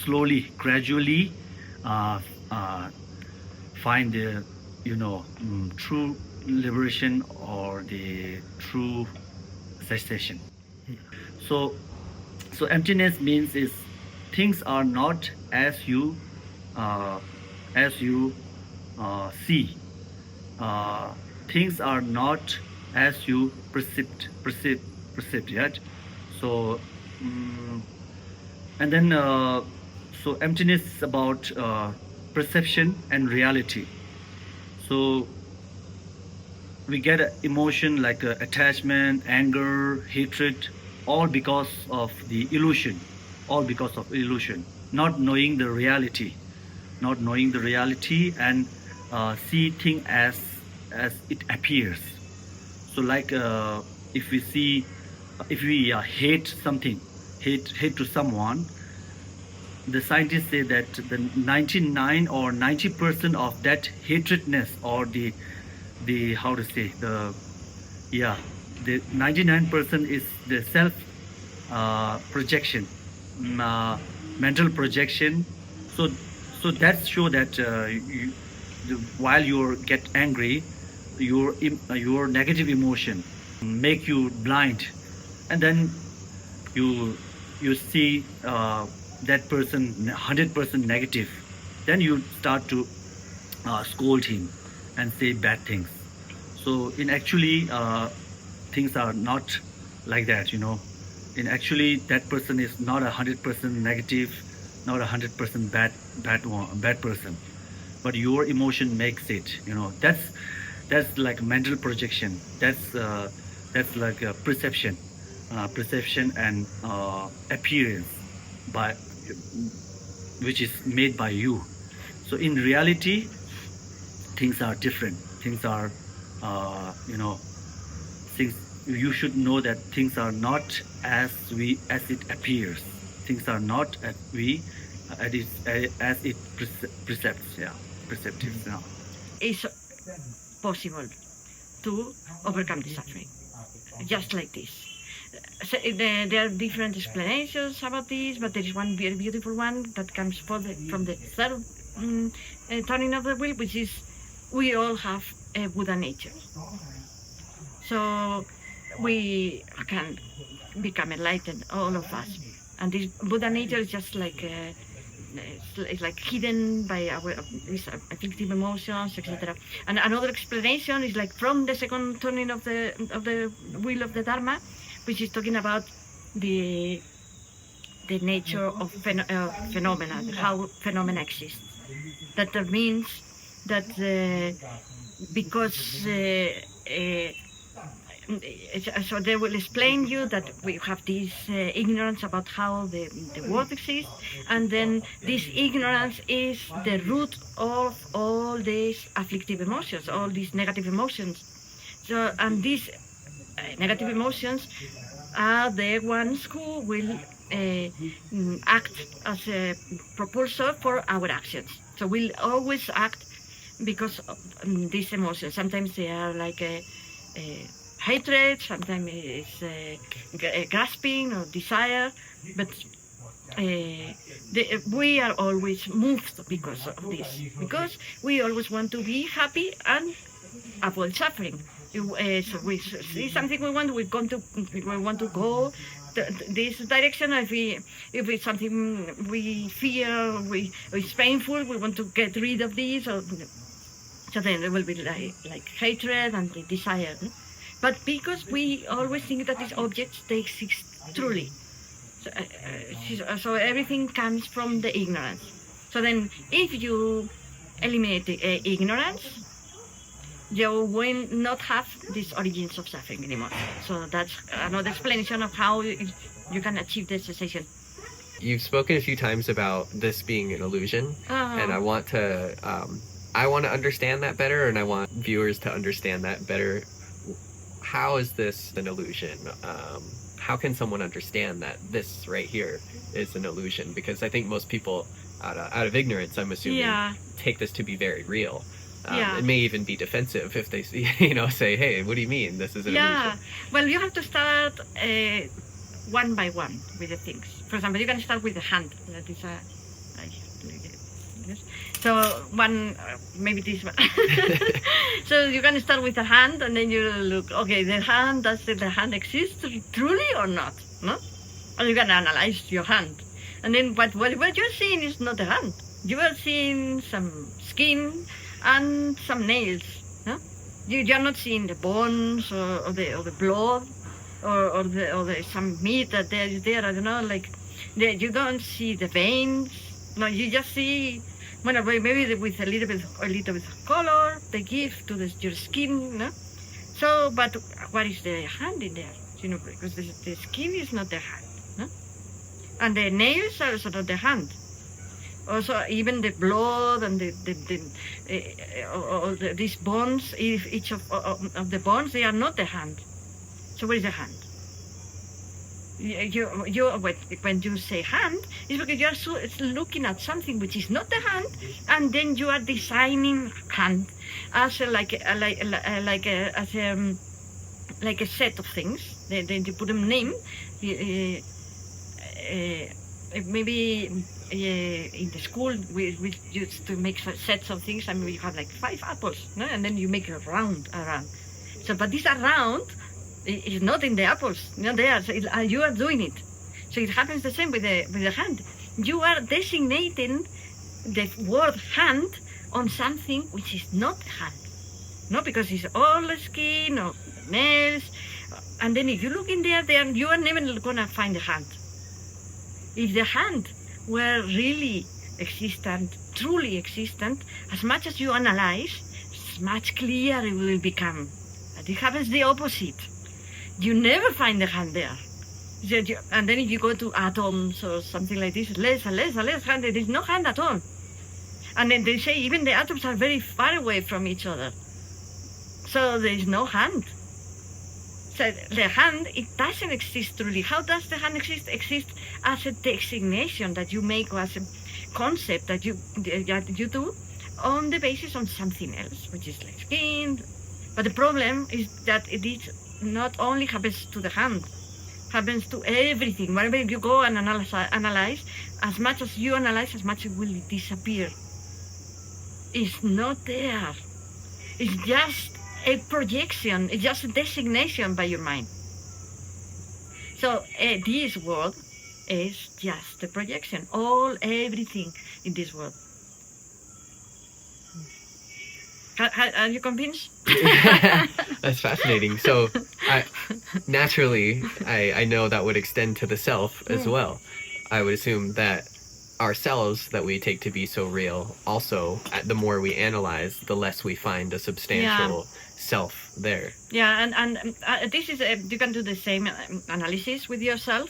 Speaker 9: slowly, gradually find the true liberation or the true cessation. So emptiness means is things are not as you see. Things are not as you perceive yet. So and then so emptiness is about perception and reality. So we get an emotion like attachment, anger, hatred, all because of the illusion, not knowing the reality, and see things as it appears. So like if we hate something, hate to someone, the scientists say that the 99 or 90% of that hatredness or the how to say, the 99% is the self projection, mental projection. So that show that while you get angry, your negative emotion make you blind, and then you see that person 100% negative. Then you start to scold him and say bad things. So in actually things are not like that, in actually that person is not 100% negative, not 100% bad person, but your emotion makes it. That's like mental projection. That's like a perception and appearance which is made by you. So in reality, things are different. Things are things you should know that things are not as it appears. Things are not as it percepts. Yeah, perceptive. Yeah.
Speaker 10: It's possible to overcome the suffering, just like this. So there are different explanations about this, but there is one very beautiful one that comes from the third turning of the wheel, which is we all have a Buddha nature. So we can become enlightened, all of us. And this Buddha nature is just like it's like hidden by our afflictive emotions, etc. And another explanation is like from the second turning of the wheel of the Dharma, which is talking about the nature of phenomena, how phenomena exist. That means that because so they will explain you that we have this ignorance about how the world exists, and then this ignorance is the root of all these afflictive emotions, all these negative emotions. So, and these negative emotions are the ones who will act as a propulsor for our actions. So we'll always act because of these emotions. Sometimes they are like hatred, sometimes it's grasping or desire, but we are always moved because of this, because we always want to be happy and avoid suffering. So we see something we want to go this direction. If it's something we fear, it's painful, we want to get rid of this, so then there will be like hatred and the desire. No? But because we always think that these objects, they exist truly. So everything comes from the ignorance. So then if you eliminate the ignorance, you will not have these origins of suffering anymore. So that's another explanation of how you can achieve the cessation.
Speaker 1: You've spoken a few times about this being an illusion, and I want to understand that better, and I want viewers to understand that better. How is this an illusion? How can someone understand that this right here is an illusion? Because I think most people, out of ignorance, I'm assuming, take this to be very real. It may even be defensive if they say, hey, what do you mean this is an illusion?
Speaker 10: Well, you have to start one by one with the things. For example, you can start with the hand. That is so one, maybe this one. So you can start with the hand, and then you look, okay, the hand, does the hand exist truly or not? No? And you can analyze your hand. And then what you're seeing is not the hand. You are seeing some skin and some nails. No? You're not seeing the bones or the blood or the some meat that there is there. I don't know, like you don't see the veins. No, you just see. Well, maybe with a little bit of color they give to your skin, no? So, but what is the hand in there? Because the skin is not the hand, no? And the nails are also not the hand. Also, even the blood and these bones, each of the bones, they are not the hand. So, what is the hand? When you say hand, it's because you are looking at something which is not the hand, and then you are designing hand as like a set of things. Then you put them name. Maybe in the school we used to make sets of things, and we have like 5 apples, no? And then you make a round around. So, but this around is not in the apples, not there. So you are doing it. So it happens the same with the hand. You are designating the word hand on something which is not hand. No, because it's all skin or nails. And then if you look in there, you are never gonna find the hand. If the hand were really existent, truly existent, as much as you analyze, as much clearer it will become. But it happens the opposite. You never find the hand there. And then if you go to atoms or something like this, less and less and less hand, there is no hand at all. And then they say even the atoms are very far away from each other. So there is no hand. So the hand, it doesn't exist truly. How does the hand exist? Exist as a designation that you make, or as a concept that you do on the basis of something else, which is like skin. But the problem is that it not only happens to the hand, happens to everything. Whenever you go and analyze, as much as you analyze, as much it will disappear. It's not there. It's just a projection. It's just a designation by your mind. So this world is just a projection. Everything in this world. Are you convinced?
Speaker 1: That's fascinating. So, naturally, I know that would extend to the self as well. I would assume that ourselves that we take to be so real, also, the more we analyze, the less we find a substantial self there.
Speaker 10: Yeah, and this is, you can do the same analysis with yourself,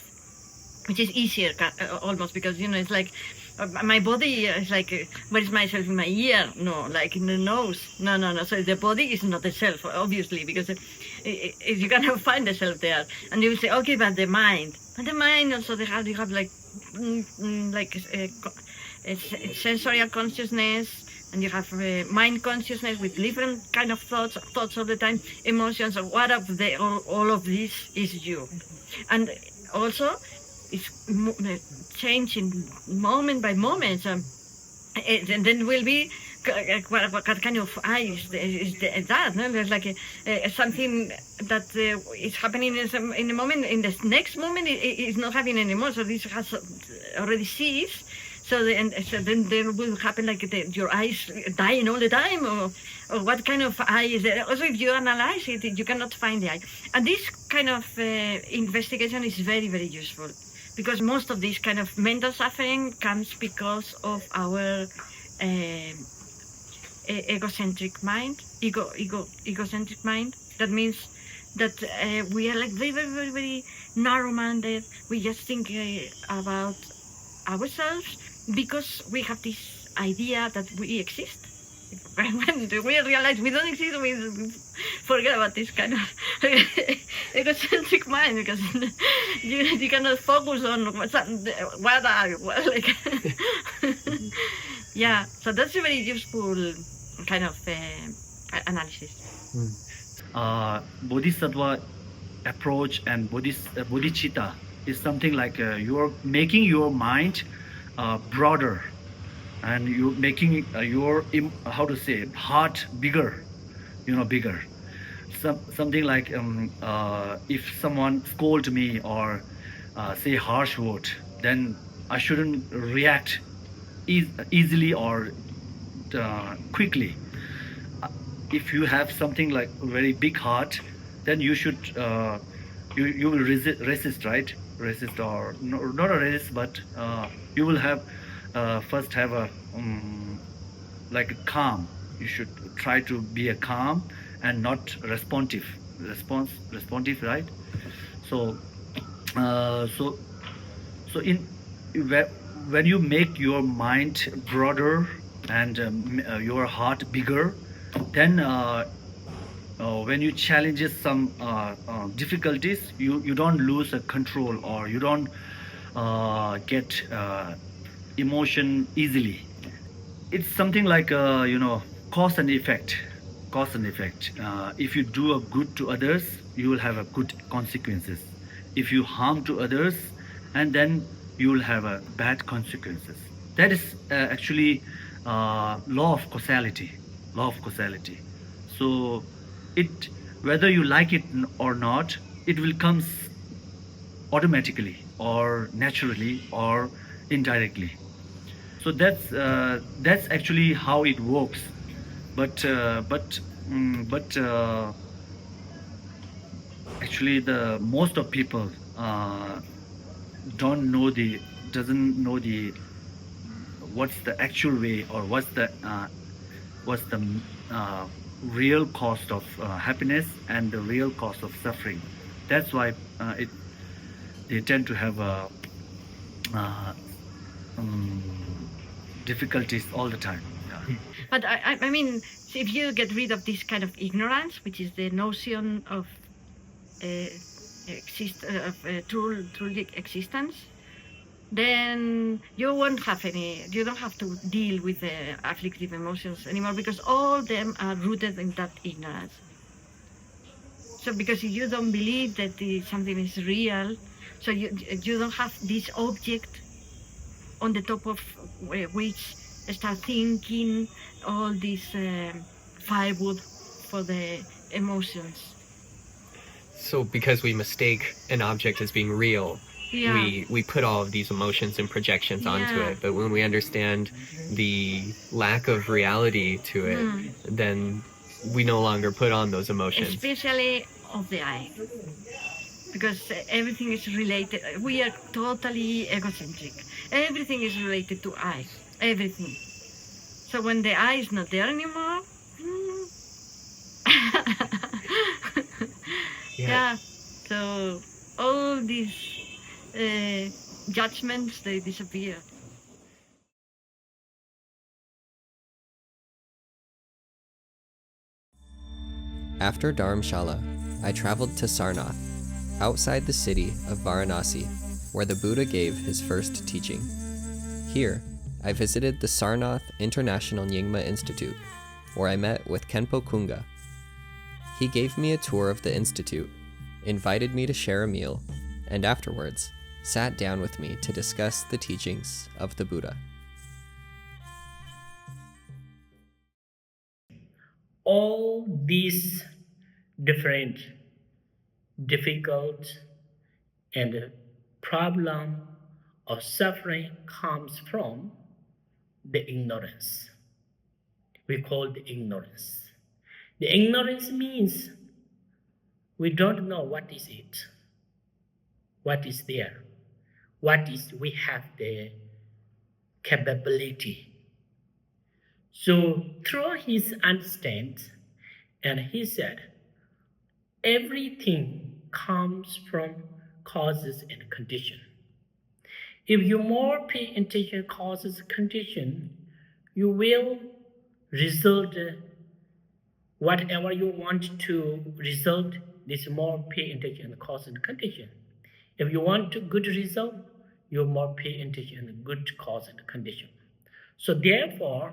Speaker 10: which is easier almost, because, it's like, my body is like, where is myself in my ear? No, like in the nose. No. So the body is not the self, obviously, because if you cannot find the self there, and you will say, okay, but the mind also, you have like sensorial consciousness, and you have mind consciousness with different kind of thoughts all the time, emotions, or what of all of this is you, and also. It's changing moment by moment, and then will be what kind of eye is that? No, there's like something that is happening in the moment. In the next moment, it's not happening anymore. So this has already ceased. So then there will happen like your eyes dying all the time, or what kind of eye is there? Also, if you analyze it, you cannot find the eye. And this kind of investigation is very, very useful. Because most of this kind of mental suffering comes because of our egocentric mind. Egocentric mind. That means that we are like very, very, very, very narrow-minded. We just think about ourselves because we have this idea that we exist. When we realize we don't exist, we forget about this kind of egocentric mind, because you cannot focus on what are you, like. Yeah, so that's a very useful kind of analysis.
Speaker 9: Bodhisattva approach and bodhicitta is something like you're making your mind broader. And you're making your heart bigger, bigger. Something like if someone scolds me or say harsh word, then I shouldn't react easily or quickly. If you have something like a very big heart, then you should you will resist, right? Resist, or not a resist, but you will have. First have a like a calm. You should try to be a calm and not responsive, right? So when you make your mind broader and your heart bigger, then when you challenge some difficulties, you don't lose control, or you don't get emotion easily. It's something like cause and effect. cause and effect. If you do a good to others, you will have a good consequences. If you harm to others, and then you will have a bad consequences. That is actually law of causality. Law of causality. So it, whether you like it or not, it will come automatically or naturally or indirectly. So that's actually how it works. But actually, the most of people doesn't know the what's the actual way, or what's the real cost of happiness and the real cost of suffering. That's why they tend to have uh, difficulties all the time. Yeah.
Speaker 10: But I mean, if you get rid of this kind of ignorance, which is the notion of true existence, then you won't have any. You don't have to deal with the afflictive emotions anymore, because all of them are rooted in that ignorance. So because you don't believe that something is real, so you don't have this object on the top of which start thinking all this firewood for the emotions.
Speaker 1: So because we mistake an object as being real,
Speaker 10: Yeah.
Speaker 1: we put all of these emotions and projections onto
Speaker 10: Yeah.
Speaker 1: it. But when we understand the lack of reality to it, then we no longer put on those emotions.
Speaker 10: Especially of the eye, because everything is related. We are totally egocentric. Everything is related to eye. Everything. So when the eye is not there anymore, yeah. So all these judgments, they disappear.
Speaker 1: After Dharamshala, I traveled to Sarnath, outside the city of Varanasi, where the Buddha gave his first teaching. Here, I visited the Sarnath International Nyingma Institute, where I met with Khenpo Kunga. He gave me a tour of the institute, invited me to share a meal, and afterwards, sat down with me to discuss the teachings of the Buddha.
Speaker 11: All these different difficult and problem of suffering comes from the ignorance. We call the ignorance. The ignorance means we don't know what is it, what is there, what is we have the capability. So through his understanding, and he said, everything comes from causes and condition. If you more pay attention causes and condition, you will result whatever you want to result. This more pay attention to cause and condition. If you want a good result, you more pay attention to good cause and condition. So therefore,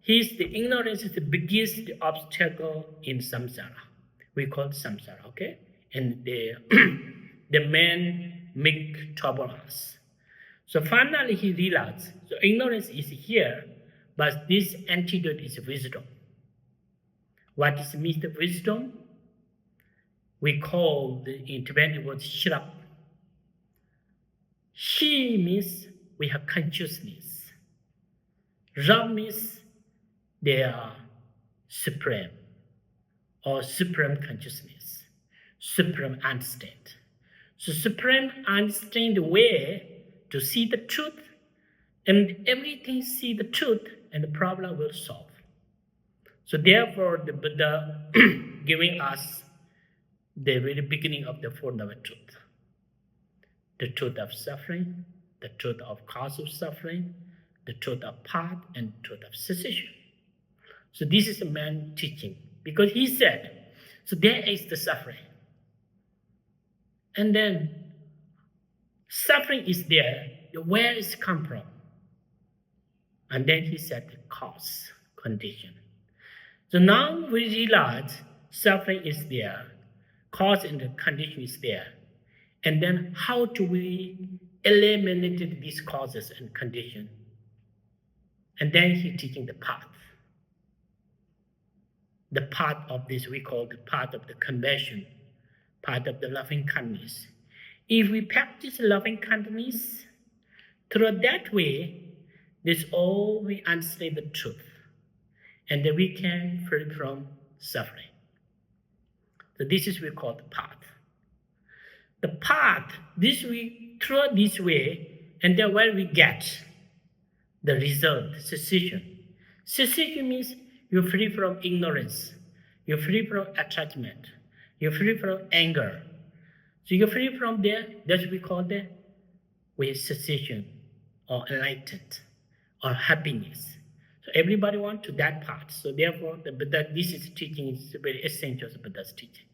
Speaker 11: the ignorance is the biggest obstacle in samsara. We call it samsara, okay? And the man make trouble us. So finally he realized, so ignorance is here, but this antidote is wisdom. What is means the wisdom? We call in Tibetan word shrap. Shi means we have consciousness. Ra means they are supreme, or supreme consciousness, supreme understand. So supreme understand the way to see the truth, and everything see the truth, and the problem will solve. So therefore the Buddha giving us the very beginning of the Four Noble Truth. The truth of suffering, the truth of cause of suffering, the truth of path, and the truth of cessation. So this is a man teaching, because he said, so there is the suffering. And then suffering is there, where is it come from? And then he said the cause, condition. So now we realize suffering is there, cause and condition is there. And then how do we eliminate these causes and condition? And then he's teaching the path. The path of this we call the path of the compassion, path of the loving kindness. If we practice loving kindness, through that way, this all we understand the truth, and then we can free from suffering. So this is we call the path. The path, this we through this way, and then where we get the result, cessation. Cessation means you're free from ignorance, you're free from attachment, you're free from anger. So you're free from there, that's what we call the way cessation or enlightened or happiness. So everybody wants to that part. So therefore, the Buddha, this is teaching is very essential to Buddha's teaching.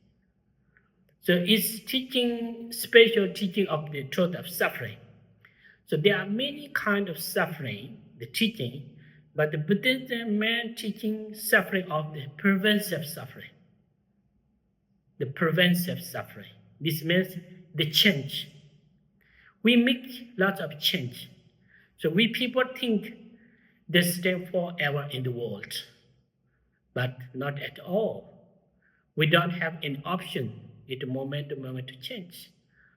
Speaker 11: So it's teaching, special teaching of the truth of suffering. So there are many kinds of suffering, the teaching, but the Buddhism main teaching suffering of the preventive suffering. The preventive suffering. This means the change. We make lots of change. So we people think they stay forever in the world, but not at all. We don't have an option at moment to moment to change.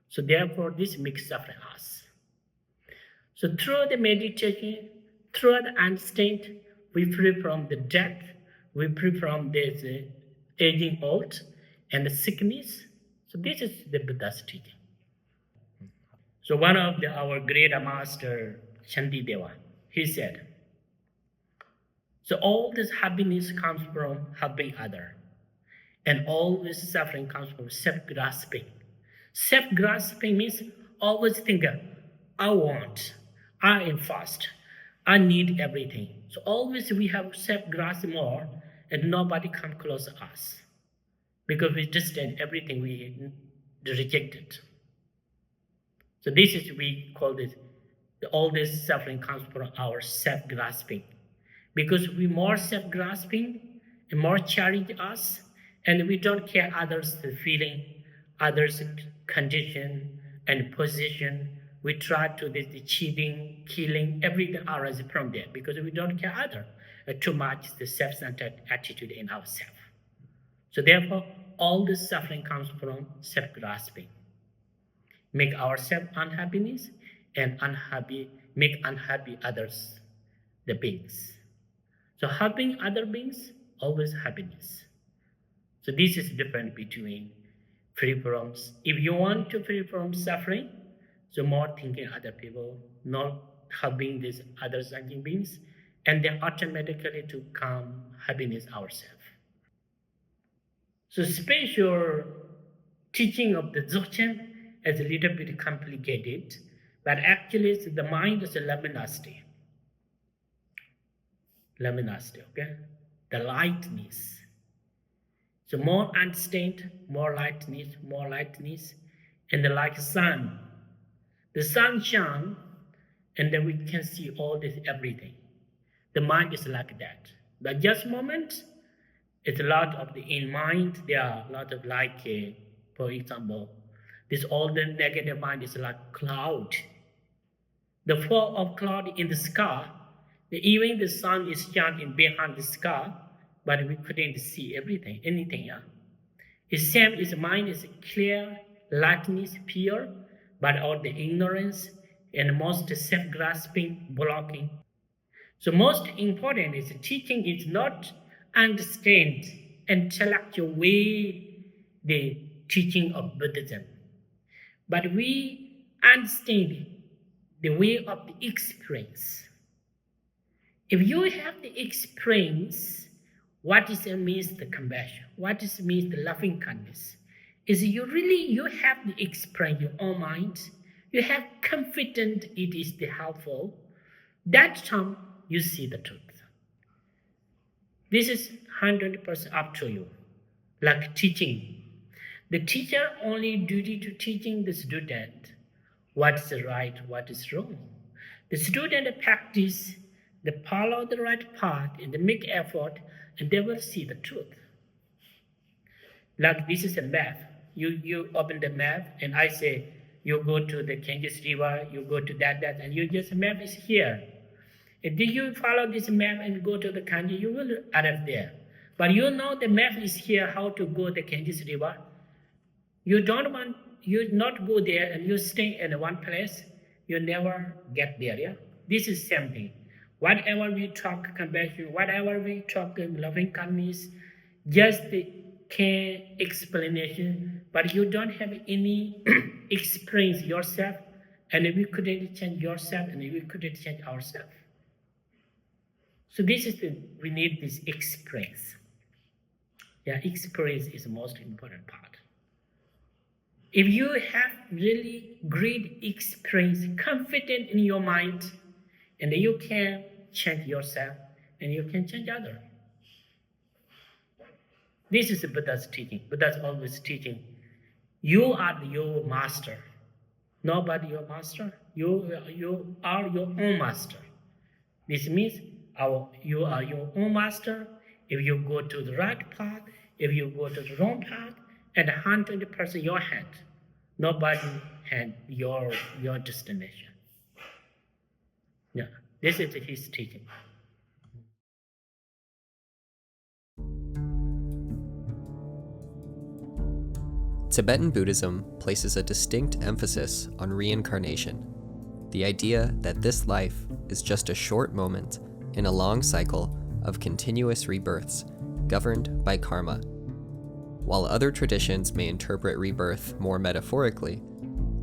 Speaker 11: So therefore, this makes suffering us. So through the meditation, through the understanding, we free from the death, we free from this aging old and the sickness. So this is the Buddha's teaching. So one of our great master, Shantideva, he said, so all this happiness comes from helping other, and all this suffering comes from self-grasping. Self-grasping means always think, I want, I am fast, I need everything. So always we have self-grasp more, and nobody come close to us, because we distant everything we rejected. So this is we call this. All this suffering comes from our self-grasping, because we more self-grasping and more challenge us, and we don't care others' feeling, others' condition and position. We try to this cheating, killing, everything arises from there, because we don't care other too much the self-centered attitude in ourselves. So therefore, all this suffering comes from self-grasping. Make ourselves unhappiness and make unhappy others, the beings. So helping other beings, always happiness. So this is different between free from, if you want to free from suffering, so more thinking other people, not helping these other sentient beings, and then automatically to come happiness ourselves. So special teaching of the Dzogchen is a little bit complicated, but actually the mind is a luminosity. Luminosity, okay? The lightness. So more understand, more lightness, and like sun. The sun shines, and then we can see all this, everything. The mind is like that. But just moment, it's a lot of the in mind, there are a lot of like, for example, this all the negative mind is like cloud. The fall of cloud in the sky, even the sun is shining behind the sky, but we couldn't see everything, anything. The same is mind is clear, lightness, pure, but all the ignorance and most self-grasping, blocking. So most important is teaching is not understand intellectual way the teaching of Buddhism, but we understand the way of the experience. If you have the experience, what is it means the compassion? What is it means the loving kindness? Is you have the experience your own mind, you have confidence it is the helpful, that time you see the truth. This is 100% up to you. Like teaching. The teacher only duty to teaching the student what is right, what is wrong. The student practice, they follow the right path and they make effort, and they will see the truth. Like this is a map. You open the map, and I say, you go to the Ganges River, you go to that, and you just, map is here. If you follow this map and go to the Ganges, you will arrive there. But you know the map is here, how to go the Ganges River. You not go there and you stay in one place, you never get there, yeah? This is same thing. Whatever we talk compassion, whatever we talk loving kindness, just can explanation, but you don't have any experience yourself, and we couldn't change yourself, and we couldn't change ourselves. So this is we need this experience. Yeah, experience is the most important part. If you have really great experience, confident in your mind, and you can change yourself, and you can change others. This is the Buddha's teaching. Buddha's always teaching. You are your master. Nobody your master. You are your own master. This means you are your own master. If you go to the right path, if you go to the wrong path, and 120% your hand. Nobody had your destination. Yeah, this is his teaching.
Speaker 1: Tibetan Buddhism places a distinct emphasis on reincarnation, the idea that this life is just a short moment in a long cycle of continuous rebirths governed by karma. While other traditions may interpret rebirth more metaphorically,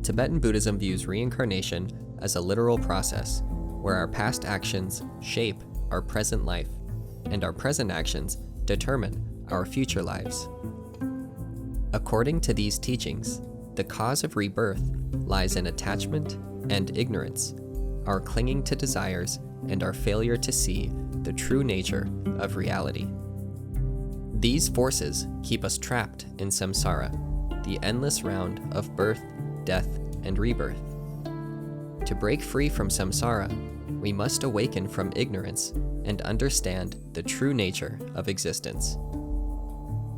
Speaker 1: Tibetan Buddhism views reincarnation as a literal process where our past actions shape our present life, and our present actions determine our future lives. According to these teachings, the cause of rebirth lies in attachment and ignorance, our clinging to desires, and our failure to see the true nature of reality. These forces keep us trapped in samsara, the endless round of birth, death, and rebirth. To break free from samsara, we must awaken from ignorance and understand the true nature of existence.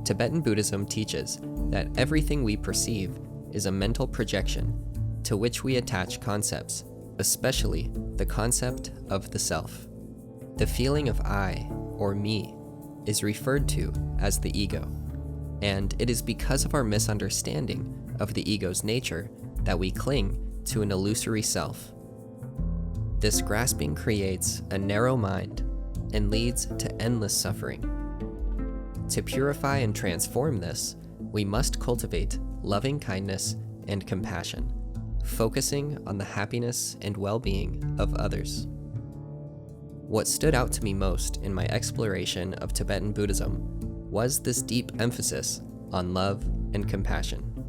Speaker 1: Tibetan Buddhism teaches that everything we perceive is a mental projection to which we attach concepts, especially the concept of the self. The feeling of I, or me, is referred to as the ego, and it is because of our misunderstanding of the ego's nature that we cling to an illusory self. This grasping creates a narrow mind and leads to endless suffering. To purify and transform this, we must cultivate loving kindness and compassion, focusing on the happiness and well-being of others. What stood out to me most in my exploration of Tibetan Buddhism was this deep emphasis on love and compassion.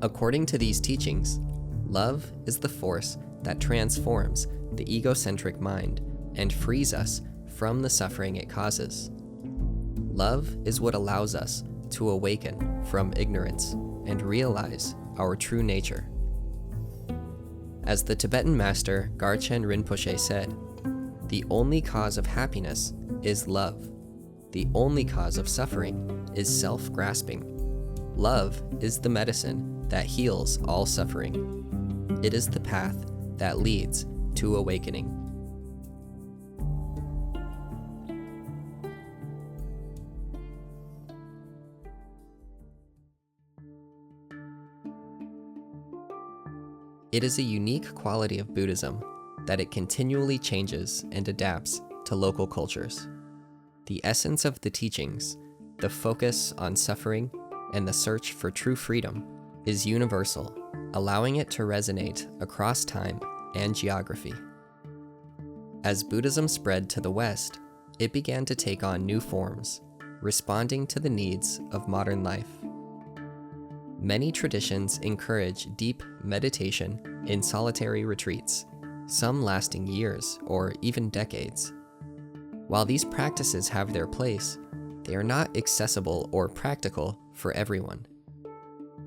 Speaker 1: According to these teachings, love is the force that transforms the egocentric mind and frees us from the suffering it causes. Love is what allows us to awaken from ignorance and realize our true nature. As the Tibetan master Garchen Rinpoche said, the only cause of happiness is love. The only cause of suffering is self-grasping. Love is the medicine that heals all suffering. It is the path that leads to awakening. It is a unique quality of Buddhism that it continually changes and adapts to local cultures. The essence of the teachings, the focus on suffering, and the search for true freedom is universal, allowing it to resonate across time and geography. As Buddhism spread to the West, it began to take on new forms, responding to the needs of modern life. Many traditions encourage deep meditation in solitary retreats, some lasting years or even decades. While these practices have their place, they are not accessible or practical for everyone.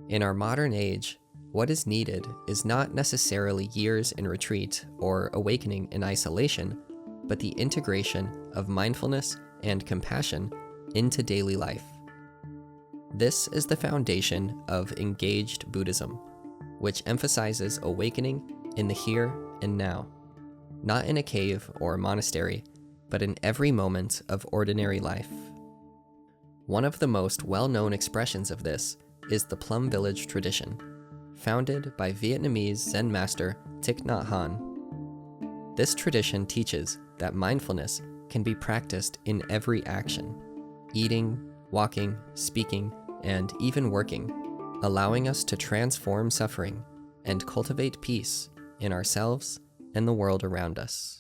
Speaker 1: In our modern age, what is needed is not necessarily years in retreat or awakening in isolation, but the integration of mindfulness and compassion into daily life. This is the foundation of engaged Buddhism, which emphasizes awakening in the here and now, not in a cave or a monastery, but in every moment of ordinary life. One of the most well-known expressions of this is the Plum Village tradition, founded by Vietnamese Zen master Thich Nhat Hanh. This tradition teaches that mindfulness can be practiced in every action, eating, walking, speaking, and even working, allowing us to transform suffering and cultivate peace in ourselves and the world around us.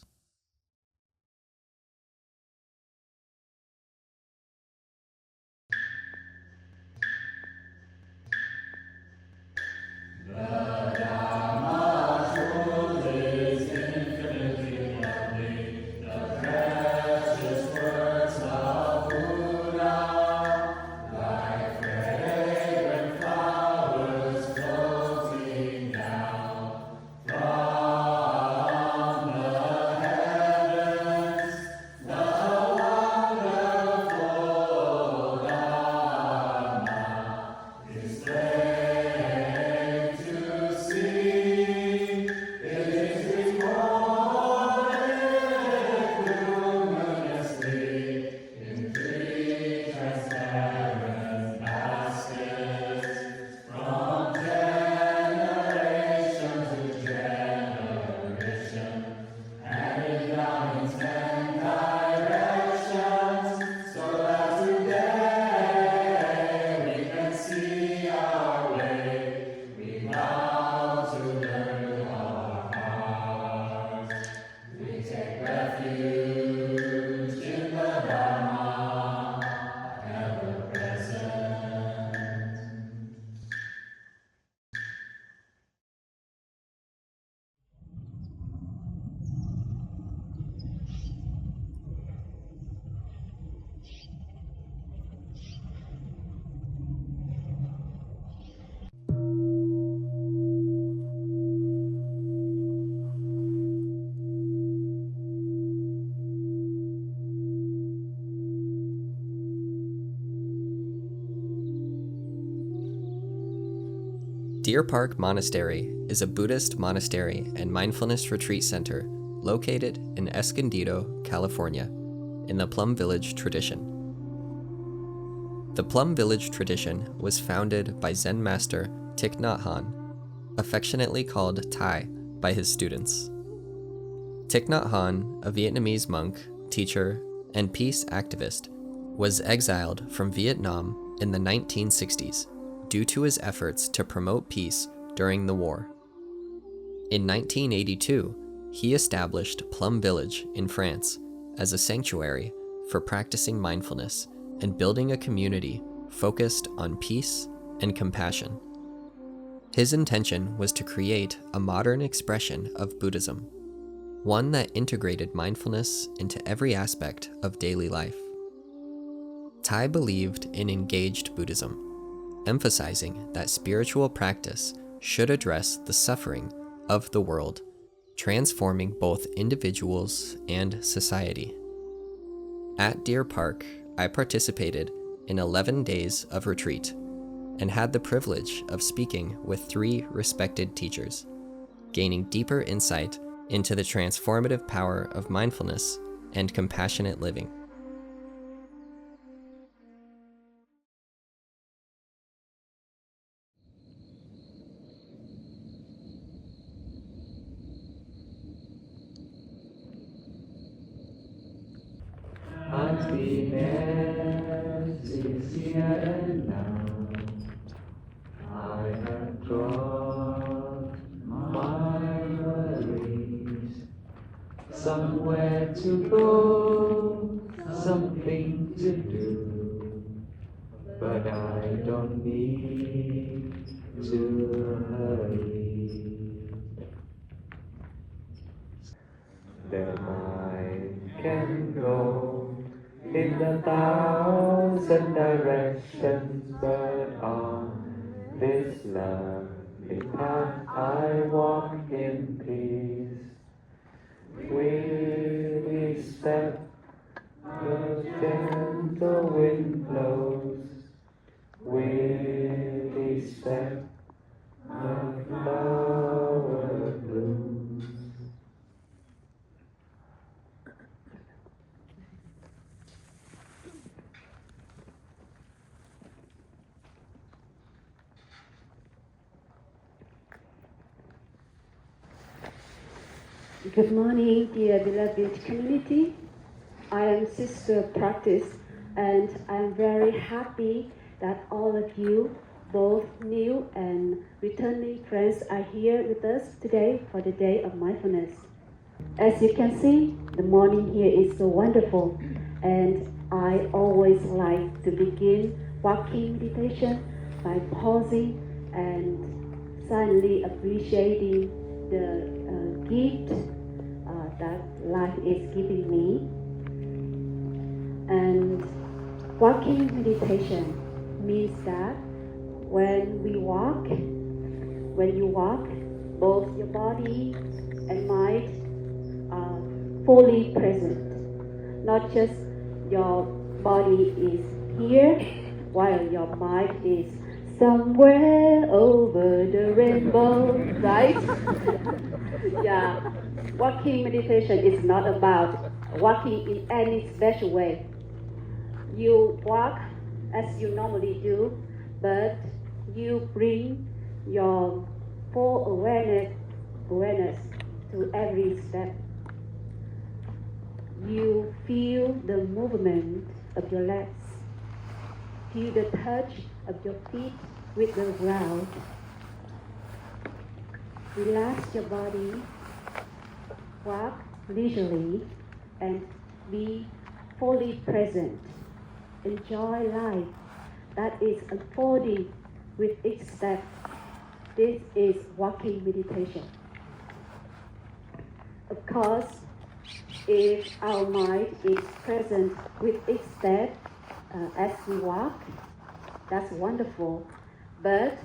Speaker 1: Deer Park Monastery is a Buddhist monastery and mindfulness retreat center located in Escondido, California, in the Plum Village tradition. The Plum Village tradition was founded by Zen master Thich Nhat Hanh, affectionately called Thai by his students. Thich Nhat Hanh, a Vietnamese monk, teacher, and peace activist, was exiled from Vietnam in the 1960s due to his efforts to promote peace during the war. In 1982, he established Plum Village in France as a sanctuary for practicing mindfulness and building a community focused on peace and compassion. His intention was to create a modern expression of Buddhism, one that integrated mindfulness into every aspect of daily life. Thai believed in engaged Buddhism, emphasizing that spiritual practice should address the suffering of the world, transforming both individuals and society. At Deer Park, I participated in 11 days of retreat and had the privilege of speaking with 3 respected teachers, gaining deeper insight into the transformative power of mindfulness and compassionate living.
Speaker 12: Happiness is here and now. I have dropped my worries. Somewhere to go, something to do, but I don't need to hurry. Then I can go in 1,000 directions, but on this lovely path I walk in peace. Within every step a gentle wind blows, with each step a flower blooms.
Speaker 13: Good morning, dear beloved community. I am Sister Practice, and I'm very happy that all of you, both new and returning friends, are here with us today for the Day of Mindfulness. As you can see, the morning here is so wonderful, and I always like to begin walking meditation by pausing and silently appreciating the gift that life is giving me. And walking meditation means that when you walk, both your body and mind are fully present. Not just your body is here while your mind is somewhere over the rainbow, right? Yeah, walking meditation is not about walking in any special way. You walk as you normally do, but you bring your full awareness to every step. You feel the movement of your legs, feel the touch of your feet with the ground. Relax your body, walk leisurely, and be fully present. Enjoy life that is unfolding with each step. This is walking meditation. Of course, if our mind is present with each step as we walk, that's wonderful. But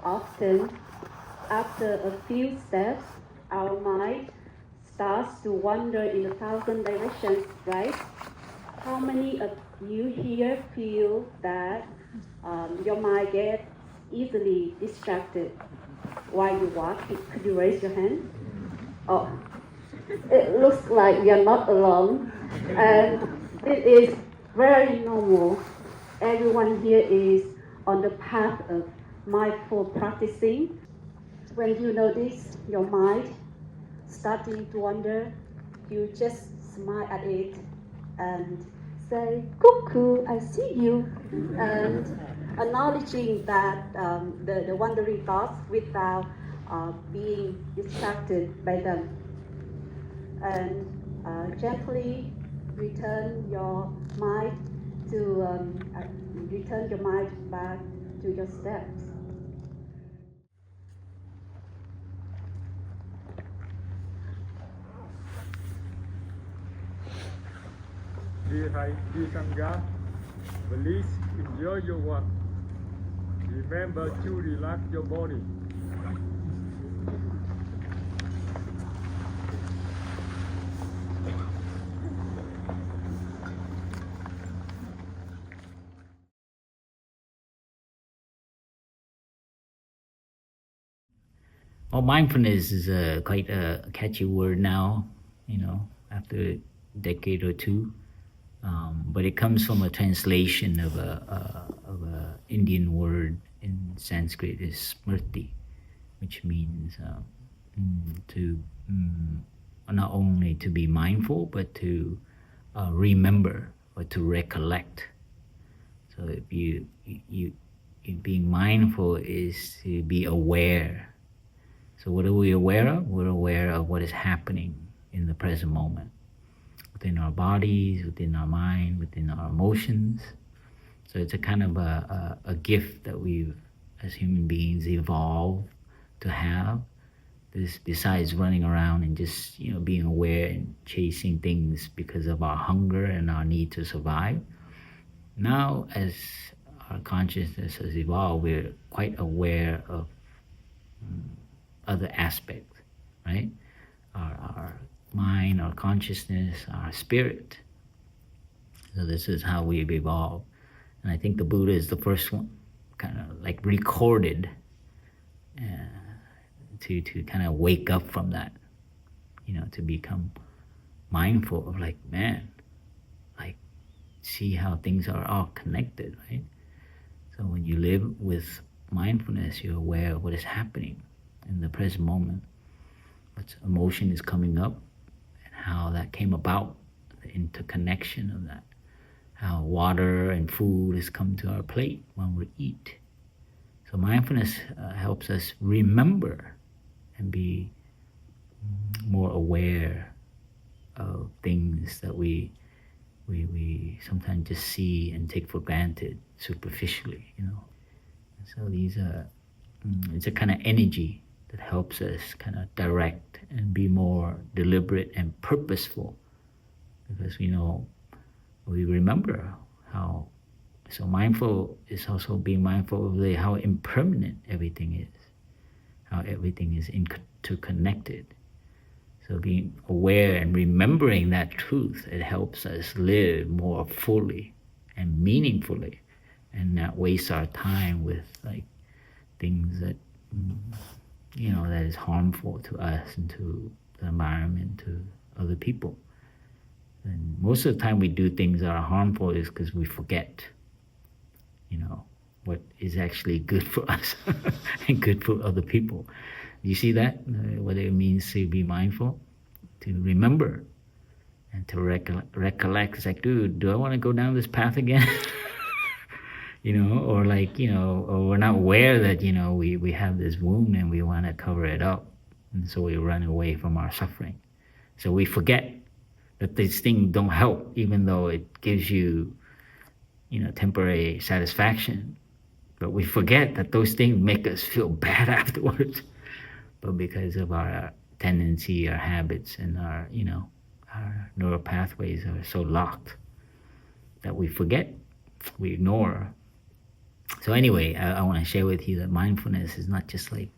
Speaker 13: often, after a few steps, our mind starts to wander in 1,000 directions, right? How many of you here feel that your mind gets easily distracted while you walk? Could you raise your hand? Oh, it looks like you're not alone, and it is very normal. Everyone here is on the path of mindful practicing. When you notice your mind starting to wander, you just smile at it and say, "Cuckoo, I see you," and acknowledging that the wandering thoughts without being distracted by them, and gently return your mind back to your steps.
Speaker 14: Dear Sangha, please enjoy your walk. Remember to relax your body.
Speaker 4: Well, mindfulness is quite a catchy word now, after a decade or two. But it comes from a translation of a Indian word in Sanskrit is smriti, which means to not only to be mindful, but to remember or to recollect. So if you being mindful is to be aware. So what are we aware of? We're aware of what is happening in the present moment, within our bodies, within our mind, within our emotions. So it's a kind of a gift that we've, as human beings, evolved to have. This, besides running around and just being aware and chasing things because of our hunger and our need to survive. Now, as our consciousness has evolved, we're quite aware of other aspects, right? Our mind, our consciousness, our spirit. So this is how we've evolved. And I think the Buddha is the first one, kind of like recorded to kind of wake up from that, to become mindful of like, man, like see how things are all connected, right? So when you live with mindfulness, you're aware of what is happening in the present moment, what emotion is coming up, and how that came about, the interconnection of that, how water and food has come to our plate when we eat. So mindfulness helps us remember and be more aware of things that we sometimes just see and take for granted superficially, So these are, it's a kind of energy that helps us kind of direct and be more deliberate and purposeful, because we remember how. So mindful is also being mindful of how impermanent everything is, how everything is interconnected. So being aware and remembering that truth, it helps us live more fully and meaningfully, and not waste our time with like things that that is harmful to us and to the environment, to other people. And most of the time we do things that are harmful is because we forget what is actually good for us and good for other people. You see that? What it means to be mindful, to remember and to recollect. It's like, dude, do I want to go down this path again? Or like, or we're not aware that, we have this wound and we want to cover it up. And so we run away from our suffering. So we forget that these things don't help, even though it gives you, temporary satisfaction. But we forget that those things make us feel bad afterwards. But because of our tendency, our habits, and our neural pathways are so locked that we forget, we ignore. So anyway, I want to share with you that mindfulness is not just like,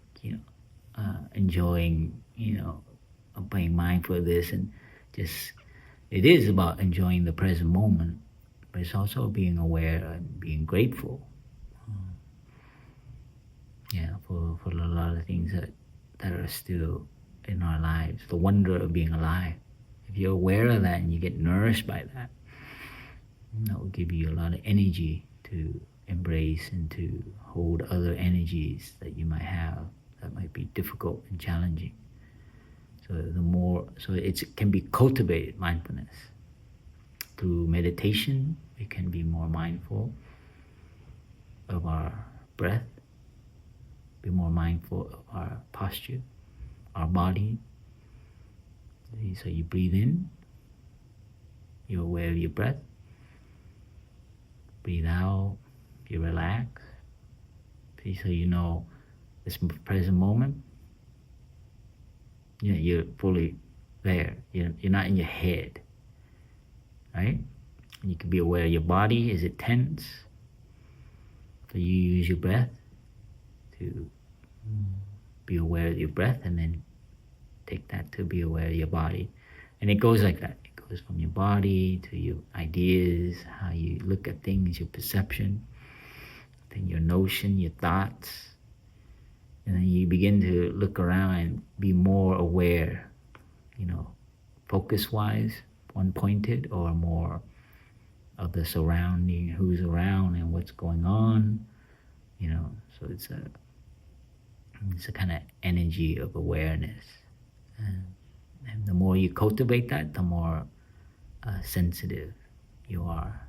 Speaker 4: enjoying, being mindful of this, and just, it is about enjoying the present moment, but it's also being aware and being grateful. For a lot of things that are still in our lives. The wonder of being alive. If you're aware of that and you get nourished by that, that will give you a lot of energy to embrace and to hold other energies that you might have that might be difficult and challenging. So it can be cultivated, mindfulness. Through meditation, we can be more mindful of our breath, be more mindful of our posture, our body. So you breathe in, you're aware of your breath. Breathe out, you relax. So this present moment, you're fully there. You're not in your head, right? And you can be aware of your body. Is it tense? So you use your breath to be aware of your breath, and then take that to be aware of your body. And it goes like that. It goes from your body to your ideas, how you look at things, your perception, then your notion, your thoughts. And then you begin to look around and be more aware, focus-wise, one-pointed, or more of the surrounding, who's around and what's going on. So it's a kind of energy of awareness. And the more you cultivate that, the more sensitive you are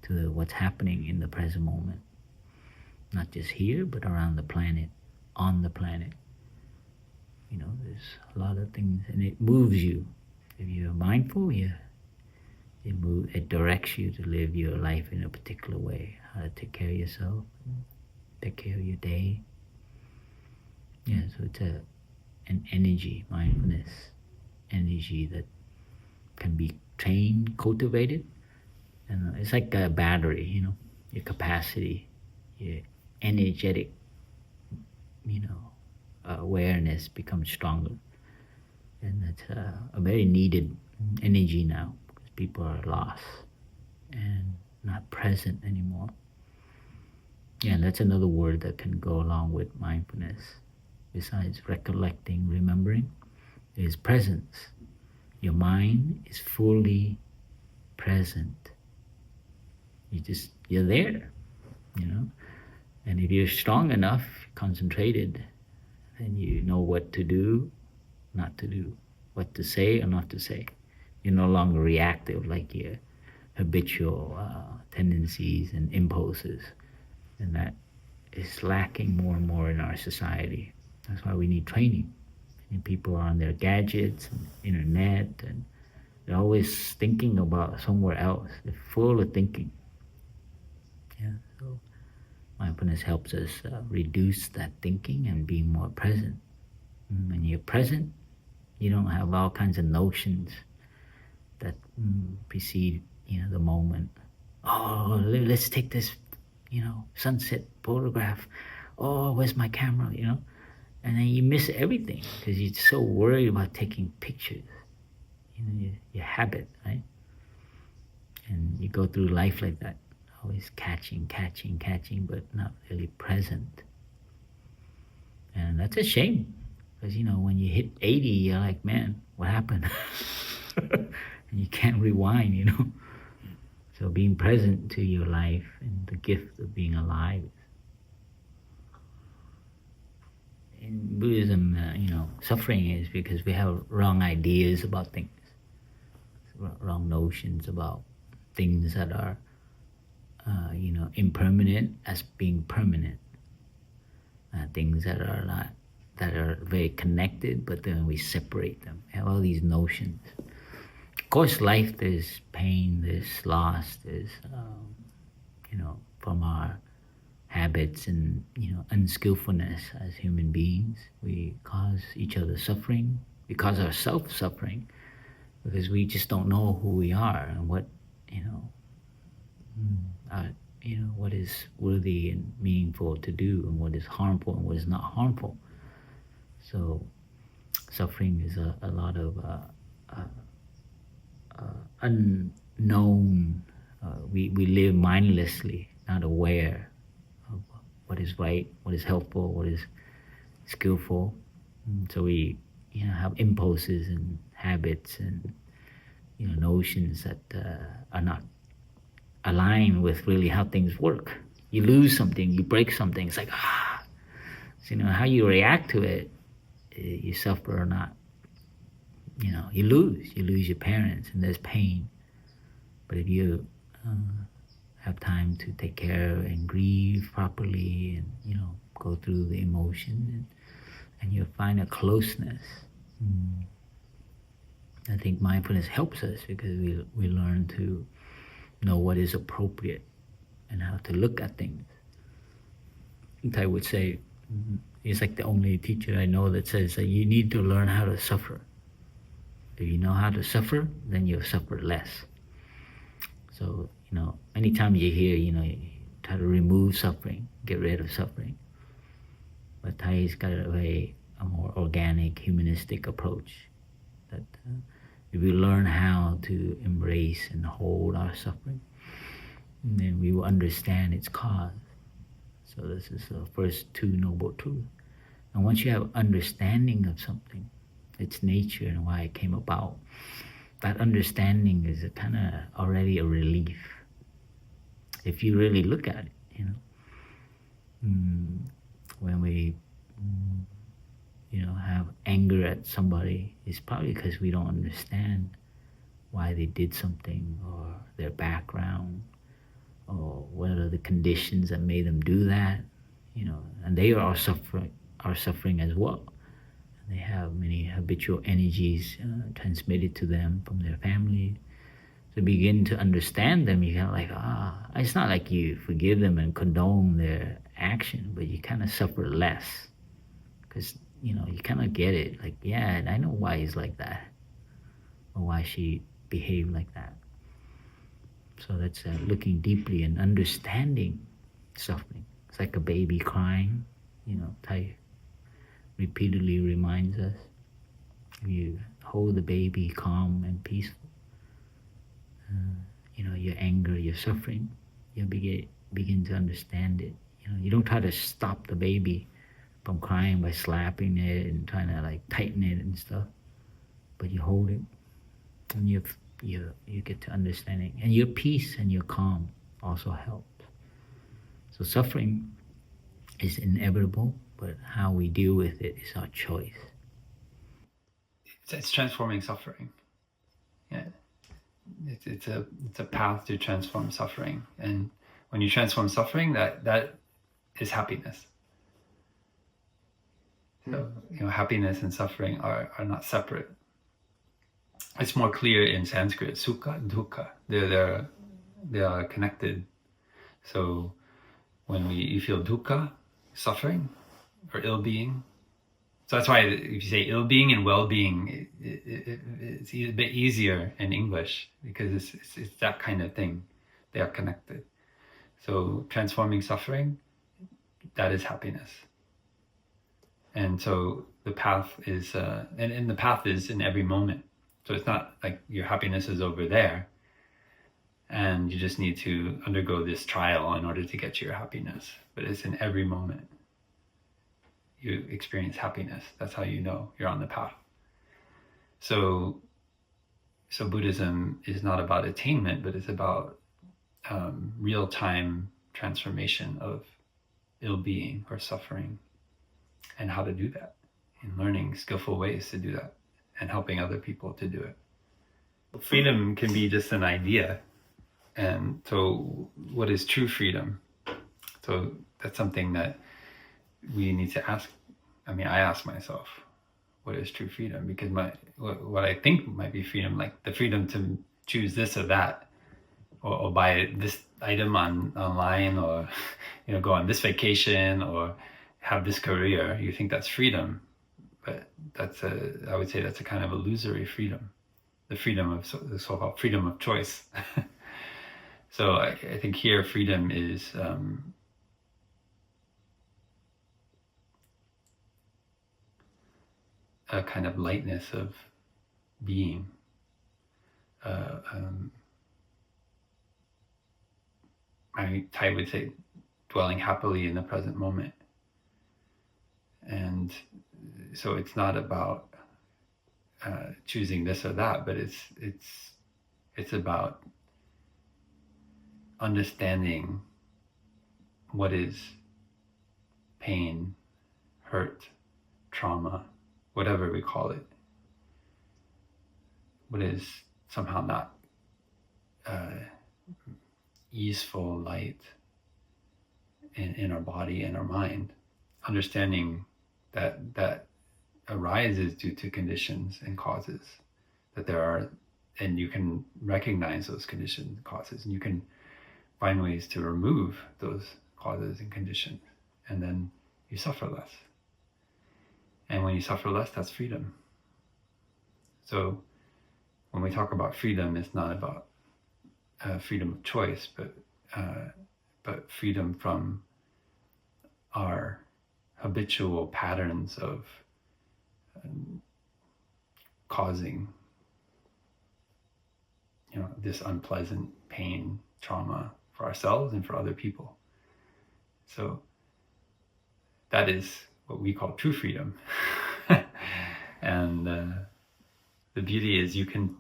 Speaker 4: to what's happening in the present moment. Not just here, but around the planet, on the planet. There's a lot of things, and it moves you. If you're mindful, it directs you to live your life in a particular way, how to take care of yourself, take care of your day. So it's an energy, mindfulness, energy that can be trained, cultivated. And it's like a battery, your capacity, your energetic, awareness becomes stronger. And that's a very needed energy now, because people are lost and not present anymore. Yeah, and that's another word that can go along with mindfulness. Besides recollecting, remembering, is presence. Your mind is fully present. You're there, you know. And if you're strong enough, concentrated, then you know what to do, not to do, what to say or not to say. You're no longer reactive like your habitual tendencies and impulses. And that is lacking more and more in our society. That's why we need training. And people are on their gadgets and internet, and they're always thinking about somewhere else. They're full of thinking. Yeah, so mindfulness helps us reduce that thinking and be more present. When you're present, you don't have all kinds of notions that precede, the moment. Oh, let's take this, sunset photograph. Oh, where's my camera? And then you miss everything because you're so worried about taking pictures. Your habit, right? And you go through life like that, always catching, but not really present. And that's a shame, because when you hit 80, you're like, man, what happened? And you can't rewind, So being present to your life and the gift of being alive. In Buddhism, suffering is because we have wrong ideas about things, wrong notions about things that are, impermanent as being permanent. Things that are very connected, but then we separate them. We have all these notions. Of course, life, there's pain, there's loss, there's, from our habits and, unskillfulness as human beings, we cause each other suffering. We cause ourselves suffering because we just don't know who we are and what, what is worthy and meaningful to do and what is harmful and what is not harmful. So suffering is a lot of unknown. We live mindlessly, not aware of what is right, what is helpful, what is skillful. So we have impulses and habits and notions that are not aligned with really how things work. You lose something, you break something, it's like, So, how you react to it, you suffer or not. You lose your parents and there's pain. But if you have time to take care and grieve properly and, go through the emotion and you'll find a closeness. I think mindfulness helps us because we learn to know what is appropriate and how to look at things. I would say, he's like the only teacher I know that says that you need to learn how to suffer. If you know how to suffer, then you'll suffer less. So, anytime you hear, you try to remove suffering, get rid of suffering. But Thai's got a more organic, humanistic approach. That if we learn how to embrace and hold our suffering, then we will understand its cause. So this is the first two noble truths. And once you have understanding of something, its nature and why it came about, that understanding is a kind of already a relief. If you really look at it, when we, have anger at somebody, it's probably because we don't understand why they did something or their background or what are the conditions that made them do that, and they are suffering as well. They have many habitual energies transmitted to them from their family. To begin to understand them, you kind of like, it's not like you forgive them and condone their action, but you kind of suffer less. Because, you kind of get it. Like, yeah, I know why he's like that. Or why she behaved like that. So that's looking deeply and understanding suffering. It's like a baby crying, Thai repeatedly reminds us. If you hold the baby calm and peaceful. Your anger, your suffering, you begin to understand it. You don't try to stop the baby from crying by slapping it and trying to like tighten it and stuff, but you hold it, and you get to understanding, and your peace and your calm also help. So suffering is inevitable, but how we deal with it is our choice.
Speaker 15: It's transforming suffering. Yeah, it's a path to transform suffering, and when you transform suffering, that is happiness. So happiness and suffering are not separate. It's more clear in Sanskrit. Sukha and dukkha, they are connected. So when you feel dukkha, suffering or ill-being, so that's why if you say ill-being and well-being, it's a bit easier in English because it's that kind of thing. They are connected. So transforming suffering, that is happiness. And so the path is, and the path is in every moment. So it's not like your happiness is over there and you just need to undergo this trial in order to get to your happiness. But it's in every moment you experience happiness. That's how you know you're on the path. So Buddhism is not about attainment, but it's about real-time transformation of ill-being or suffering, and how to do that, and learning skillful ways to do that, and helping other people to do it. Freedom can be just an idea. And so what is true freedom? So that's something that we need to ask. I mean, I ask myself, what is true freedom? Because what I think might be freedom, like the freedom to choose this or that, or buy this item online, or go on this vacation, or have this career. You think that's freedom, but I would say that's a kind of illusory freedom, the freedom of the so-called freedom of choice. So I think here freedom is a kind of lightness of being, Thai would say dwelling happily in the present moment. And so it's not about choosing this or that, but it's about understanding what is pain, hurt, trauma, whatever we call it, what is somehow not easeful, light in our body and our mind, understanding that arises due to conditions and causes that there are, and you can recognize those conditions and causes, and you can find ways to remove those causes and conditions, and then you suffer less. And when you suffer less, that's freedom. So when we talk about freedom, it's not about freedom of choice, but freedom from our habitual patterns of causing this unpleasant pain, trauma for ourselves and for other people. So that is what we call true freedom. And the beauty is you can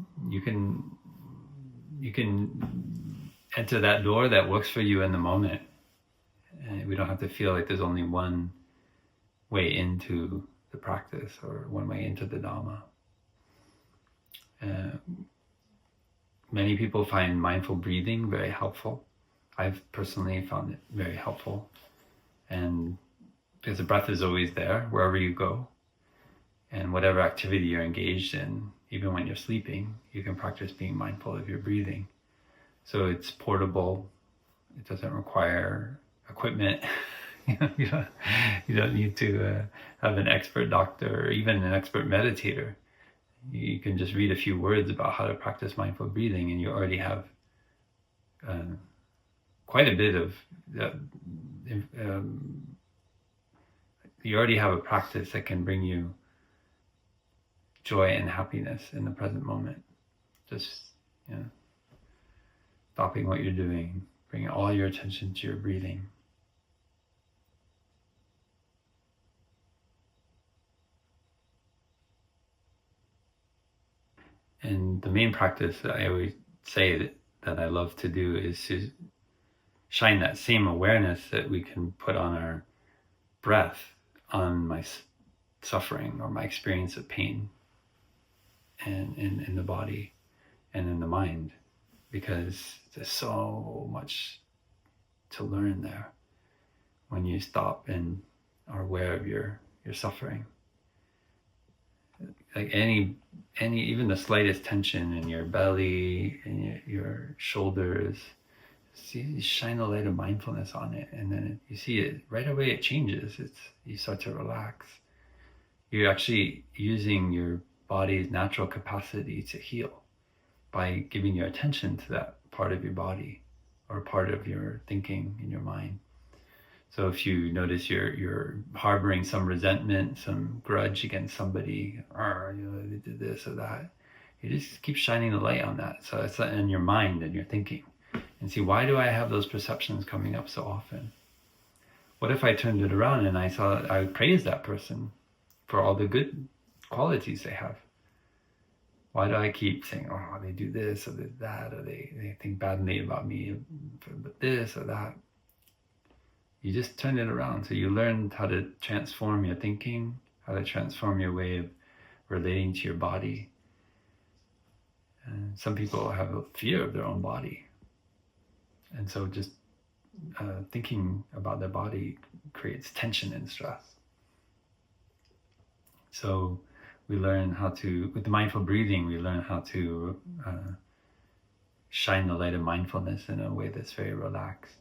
Speaker 15: enter that door that works for you in the moment. And we don't have to feel like there's only one way into the practice or one way into the dharma. Many people find mindful breathing very helpful. I've personally found it very helpful. And because the breath is always there wherever you go, and whatever activity you're engaged in, even when you're sleeping, you can practice being mindful of your breathing. So it's portable. It doesn't require equipment. You don't need to have an expert doctor or even an expert meditator. You can just read a few words about how to practice mindful breathing, and you already have quite a bit of you already have a practice that can bring you joy and happiness in the present moment. Just, stopping what you're doing, bringing all your attention to your breathing. And the main practice that I always say that I love to do is to shine that same awareness that we can put on our breath on my suffering or my experience of pain and in the body and in the mind, because there's so much to learn there when you stop and are aware of your suffering. Like any even the slightest tension in your belly and your shoulders, you shine a light of mindfulness on it, and then you see it right away. It changes. You start to relax. You're actually using your body's natural capacity to heal by giving your attention to that part of your body or part of your thinking in your mind. So if you notice you're harboring some resentment, some grudge against somebody, or they did this or that, you just keep shining the light on that. So it's in your mind and your thinking. And see, why do I have those perceptions coming up so often? What if I turned it around and I praised that person for all the good qualities they have? Why do I keep saying, oh, they do this or they do that, or they think badly about me for this or that? You just turn it around. So you learn how to transform your thinking, how to transform your way of relating to your body. And some people have a fear of their own body. And so just thinking about their body creates tension and stress. So we learn how to, with the mindful breathing, we learn how to shine the light of mindfulness in a way that's very relaxed.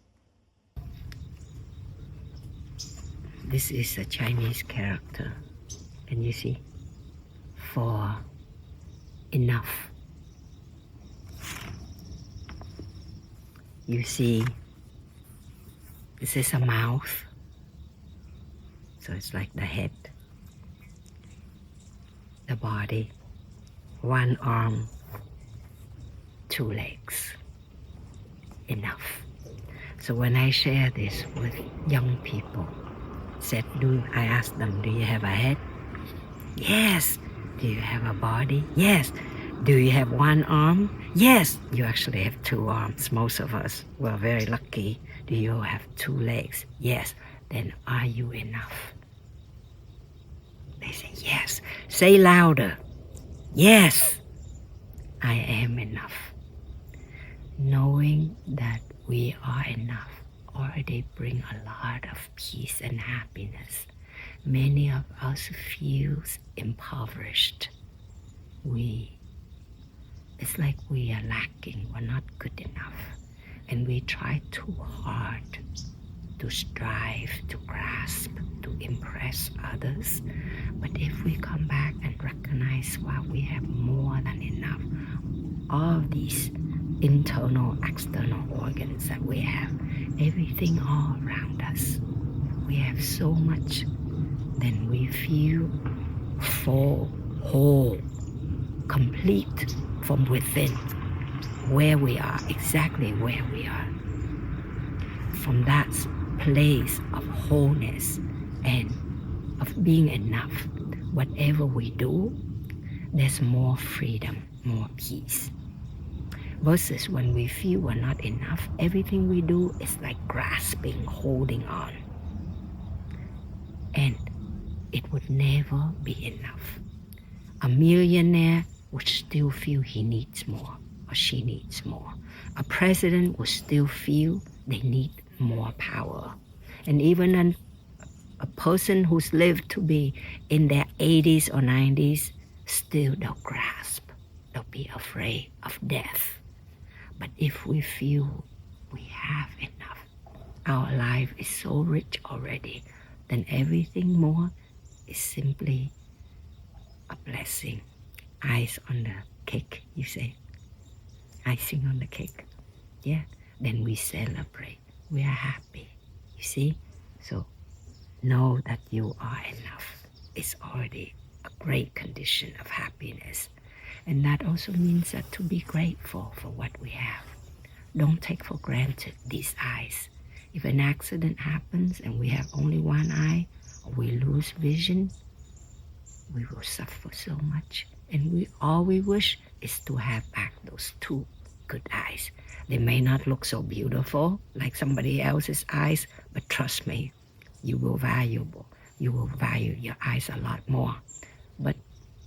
Speaker 16: This is a Chinese character, and you see, for enough. You see, this is a mouth, so it's like the head, the body, one arm, two legs, enough. So when I share this with young people, I ask them, do you have a head? Yes. Do you have a body? Yes. Do you have one arm? Yes. You actually have two arms. Most of us were very lucky. Do you have two legs? Yes. Then are you enough? They say yes. Say louder. Yes. I am enough. Knowing that we are enough already bring a lot of peace and happiness. Many of us feel impoverished. It's like we are lacking, we're not good enough. And we try too hard to strive, to grasp, to impress others. But if we come back and recognize, wow, we have more than enough. All of these internal, external organs that we have, everything all around us, we have so much, then we feel full, whole, complete from within, where we are, exactly where we are. From that place of wholeness and of being enough, whatever we do, there's more freedom, more peace. Versus when we feel we're not enough, everything we do is like grasping, holding on. And it would never be enough. A millionaire would still feel he needs more or she needs more. A president would still feel they need more power. And even a person who's lived to be in their 80s or 90s, still they'll grasp, they'll be afraid of death. But if we feel we have enough, our life is so rich already, then everything more is simply a blessing. Ice on the cake, you say. Icing on the cake. Yeah, then we celebrate. We are happy. You see? So know that you are enough. It's already a great condition of happiness. And that also means that to be grateful for what we have. Don't take for granted these eyes. If an accident happens and we have only one eye, or we lose vision, we will suffer so much. And all we wish is to have back those two good eyes. They may not look so beautiful like somebody else's eyes, but trust me, you will value your eyes a lot more. But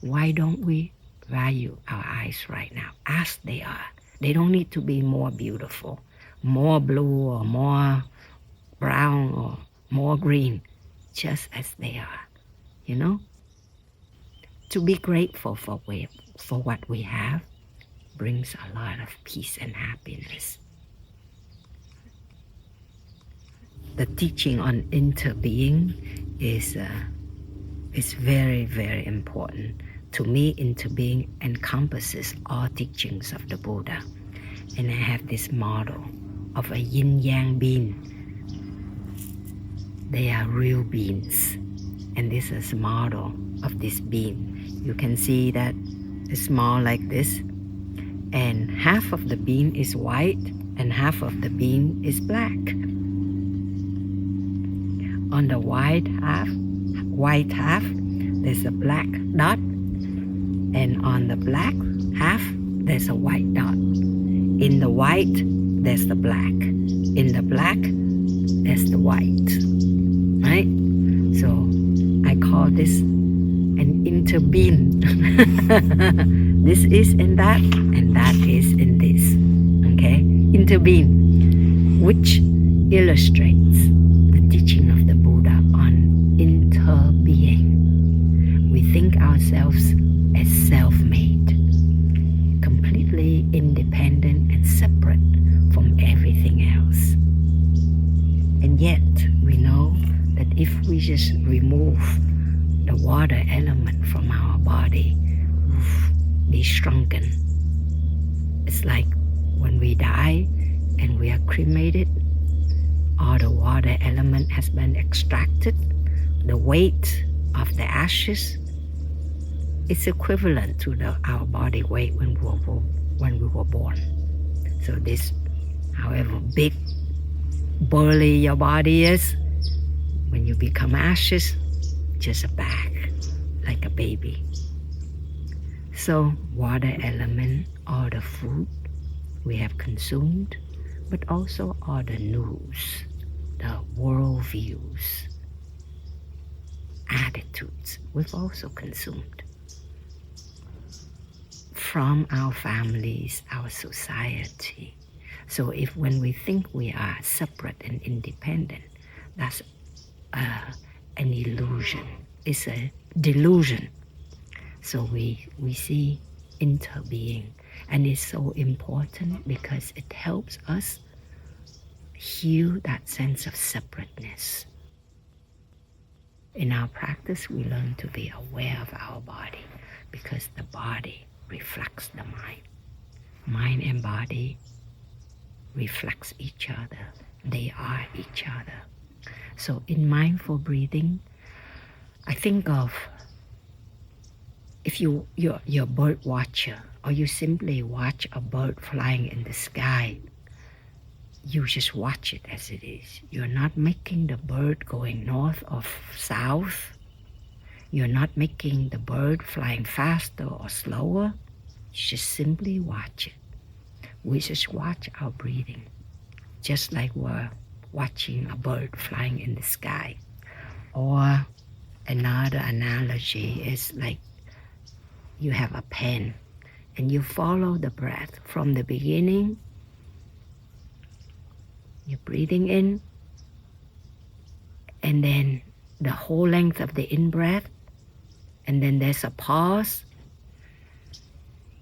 Speaker 16: why don't we value our eyes right now as they are? They don't need to be more beautiful, more blue or more brown or more green, just as they are, you know? To be grateful for what we have brings a lot of peace and happiness. The teaching on interbeing is very, very important. To me, interbeing encompasses all teachings of the Buddha. And I have this model of a yin-yang bean. They are real beans. And this is a model of this bean. You can see that it's small like this. And half of the bean is white and half of the bean is black. On the white half, there's a black dot. And on the black half, there's a white dot. In the white, there's the black. In the black, there's the white. Right? So I call this an interbeing. This is in that, and that is in this. Okay? Interbeing, which illustrates the teaching of the Buddha on interbeing. We think ourselves as self-made, completely independent and separate from everything else. And yet, we know that if we just remove the water element from our body, be shrunken. It's like when we die and we are cremated, all the water element has been extracted. The weight of the ashes is equivalent to our body weight when we were born. So this, however big, burly your body is, when you become ashes, just a bag, like a baby. So water element, all the food we have consumed, but also all the news, the world views, attitudes we've also consumed from our families, our society. So if when we think we are separate and independent, that's an illusion. It's a delusion. So we see interbeing, and it's so important because it helps us heal that sense of separateness. In our practice, we learn to be aware of our body because the body reflects the mind. Mind and body reflects each other. They are each other. So in mindful breathing, I think of if you're a bird watcher, or you simply watch a bird flying in the sky, you just watch it as it is. You're not making the bird going north or south. You're not making the bird flying faster or slower. You just simply watch it. We just watch our breathing, just like we're watching a bird flying in the sky. Or another analogy is like you have a pen and you follow the breath from the beginning. You're breathing in, and then the whole length of the in-breath, and then there's a pause.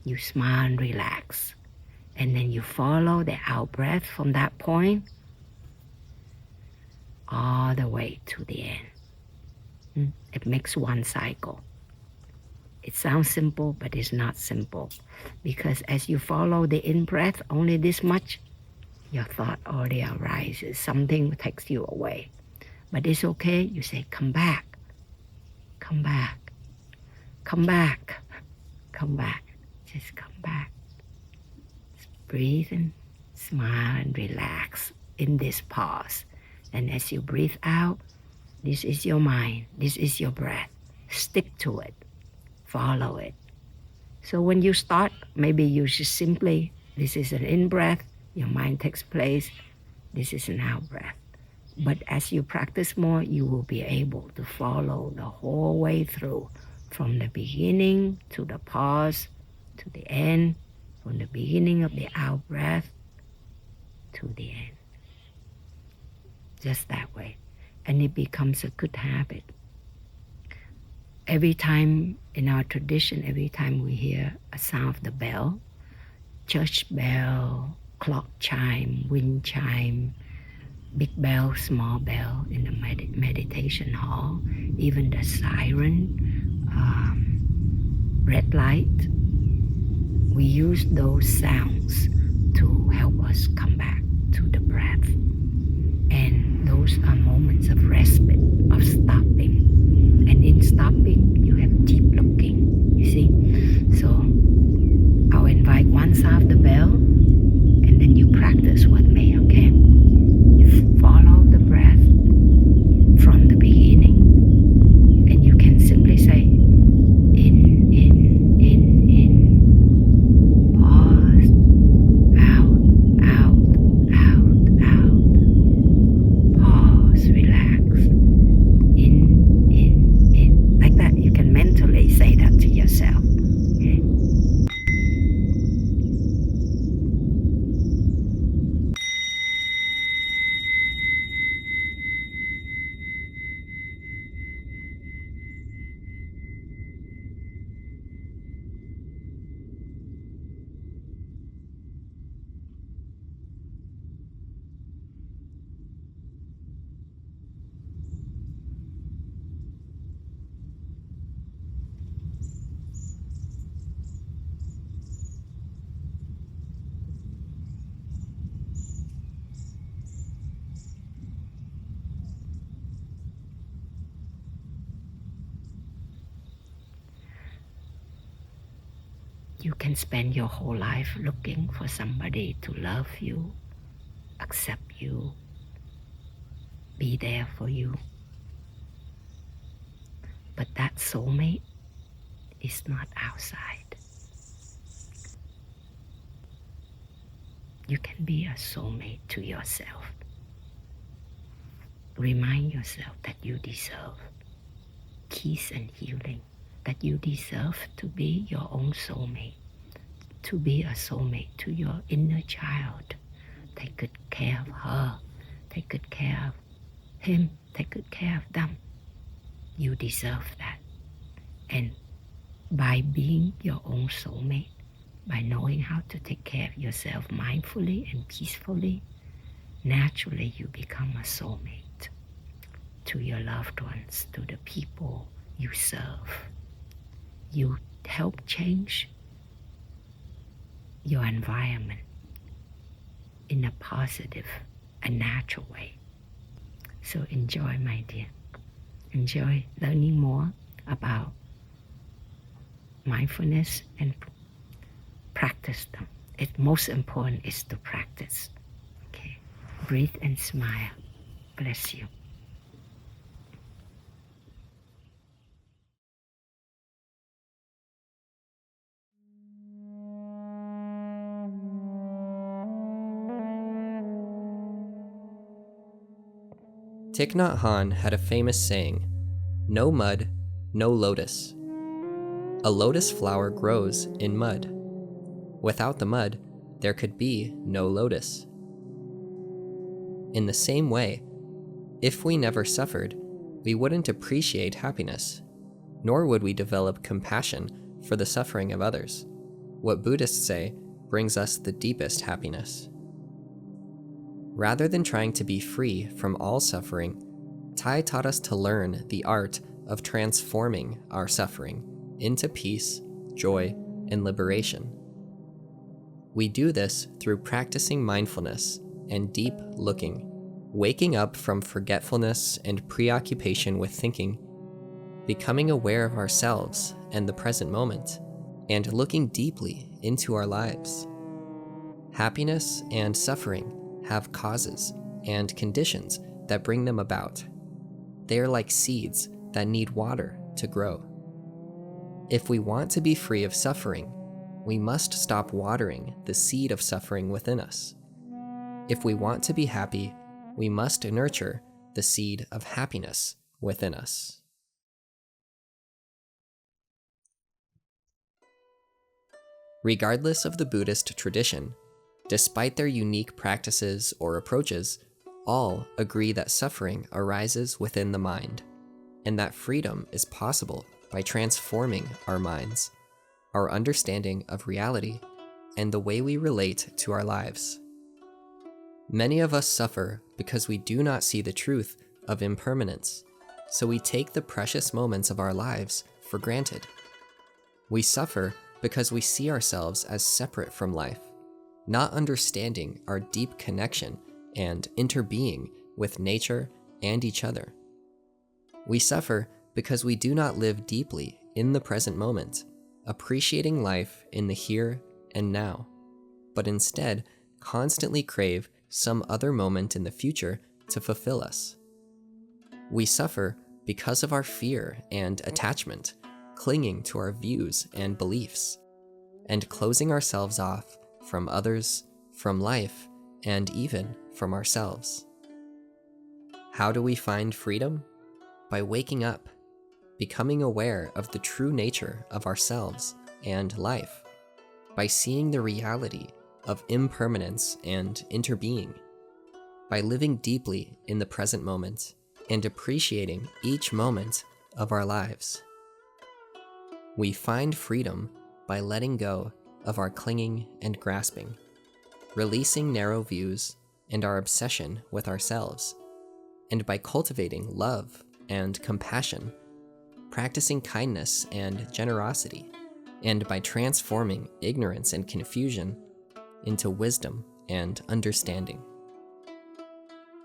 Speaker 16: You smile and relax, and then you follow the out-breath from that point all the way to the end. It makes one cycle. It sounds simple, but it's not simple, because as you follow the in-breath only this much, your thought already arises. Something takes you away. But it's okay. You say, come back. Come back. come back, come back, just come back. Just breathe and smile and relax in this pause. And as you breathe out, this is your mind, this is your breath. Stick to it, follow it. So when you start, maybe you should simply, this is an in-breath, your mind takes place, this is an out-breath. But as you practice more, you will be able to follow the whole way through, from the beginning to the pause, to the end, from the beginning of the out-breath to the end. Just that way. And it becomes a good habit. Every time in our tradition, every time we hear a sound of the bell, church bell, clock chime, wind chime, big bell, small bell in the meditation hall, even the siren, red light, we use those sounds to help us come back to the breath. And those are moments of respite, of stopping. And in stopping, you have deep looking, you see? So I'll invite one sound of the bell, and then you practice with me, okay? You follow the breath from the beginning, and you can simply say, in, pause, out, pause, relax, in, like that. You can mentally say that to yourself. Okay? You can spend your whole life looking for somebody to love you, accept you, be there for you. But that soulmate is not outside. You can be a soulmate to yourself. Remind yourself that you deserve peace and healing, that you deserve to be your own soulmate, to be a soulmate to your inner child. Take good care of her, take good care of him, take good care of them. You deserve that. And by being your own soulmate, by knowing how to take care of yourself mindfully and peacefully, naturally you become a soulmate to your loved ones, to the people you serve. You help change your environment in a positive and natural way. So enjoy, my dear. Enjoy learning more about mindfulness and practice them. It's most important is to practice. Okay. Breathe and smile. Bless you.
Speaker 1: Thich Nhat Hanh had a famous saying, "No mud, no lotus." A lotus flower grows in mud. Without the mud, there could be no lotus. In the same way, if we never suffered, we wouldn't appreciate happiness, nor would we develop compassion for the suffering of others. What Buddhists say brings us the deepest happiness. Rather than trying to be free from all suffering, Thai taught us to learn the art of transforming our suffering into peace, joy, and liberation. We do this through practicing mindfulness and deep looking, waking up from forgetfulness and preoccupation with thinking, becoming aware of ourselves and the present moment, and looking deeply into our lives. Happiness and suffering have causes and conditions that bring them about. They are like seeds that need water to grow. If we want to be free of suffering, we must stop watering the seed of suffering within us. If we want to be happy, we must nurture the seed of happiness within us. Regardless of the Buddhist tradition, despite their unique practices or approaches, all agree that suffering arises within the mind, and that freedom is possible by transforming our minds, our understanding of reality, and the way we relate to our lives. Many of us suffer because we do not see the truth of impermanence, so we take the precious moments of our lives for granted. We suffer because we see ourselves as separate from life, not understanding our deep connection and interbeing with nature and each other. We suffer because we do not live deeply in the present moment, appreciating life in the here and now, but instead constantly crave some other moment in the future to fulfill us. We suffer because of our fear and attachment, clinging to our views and beliefs, and closing ourselves off from others, from life, and even from ourselves. How do we find freedom? By waking up, becoming aware of the true nature of ourselves and life, by seeing the reality of impermanence and interbeing, by living deeply in the present moment and appreciating each moment of our lives. We find freedom by letting go of our clinging and grasping, releasing narrow views and our obsession with ourselves, and by cultivating love and compassion, practicing kindness and generosity, and by transforming ignorance and confusion into wisdom and understanding.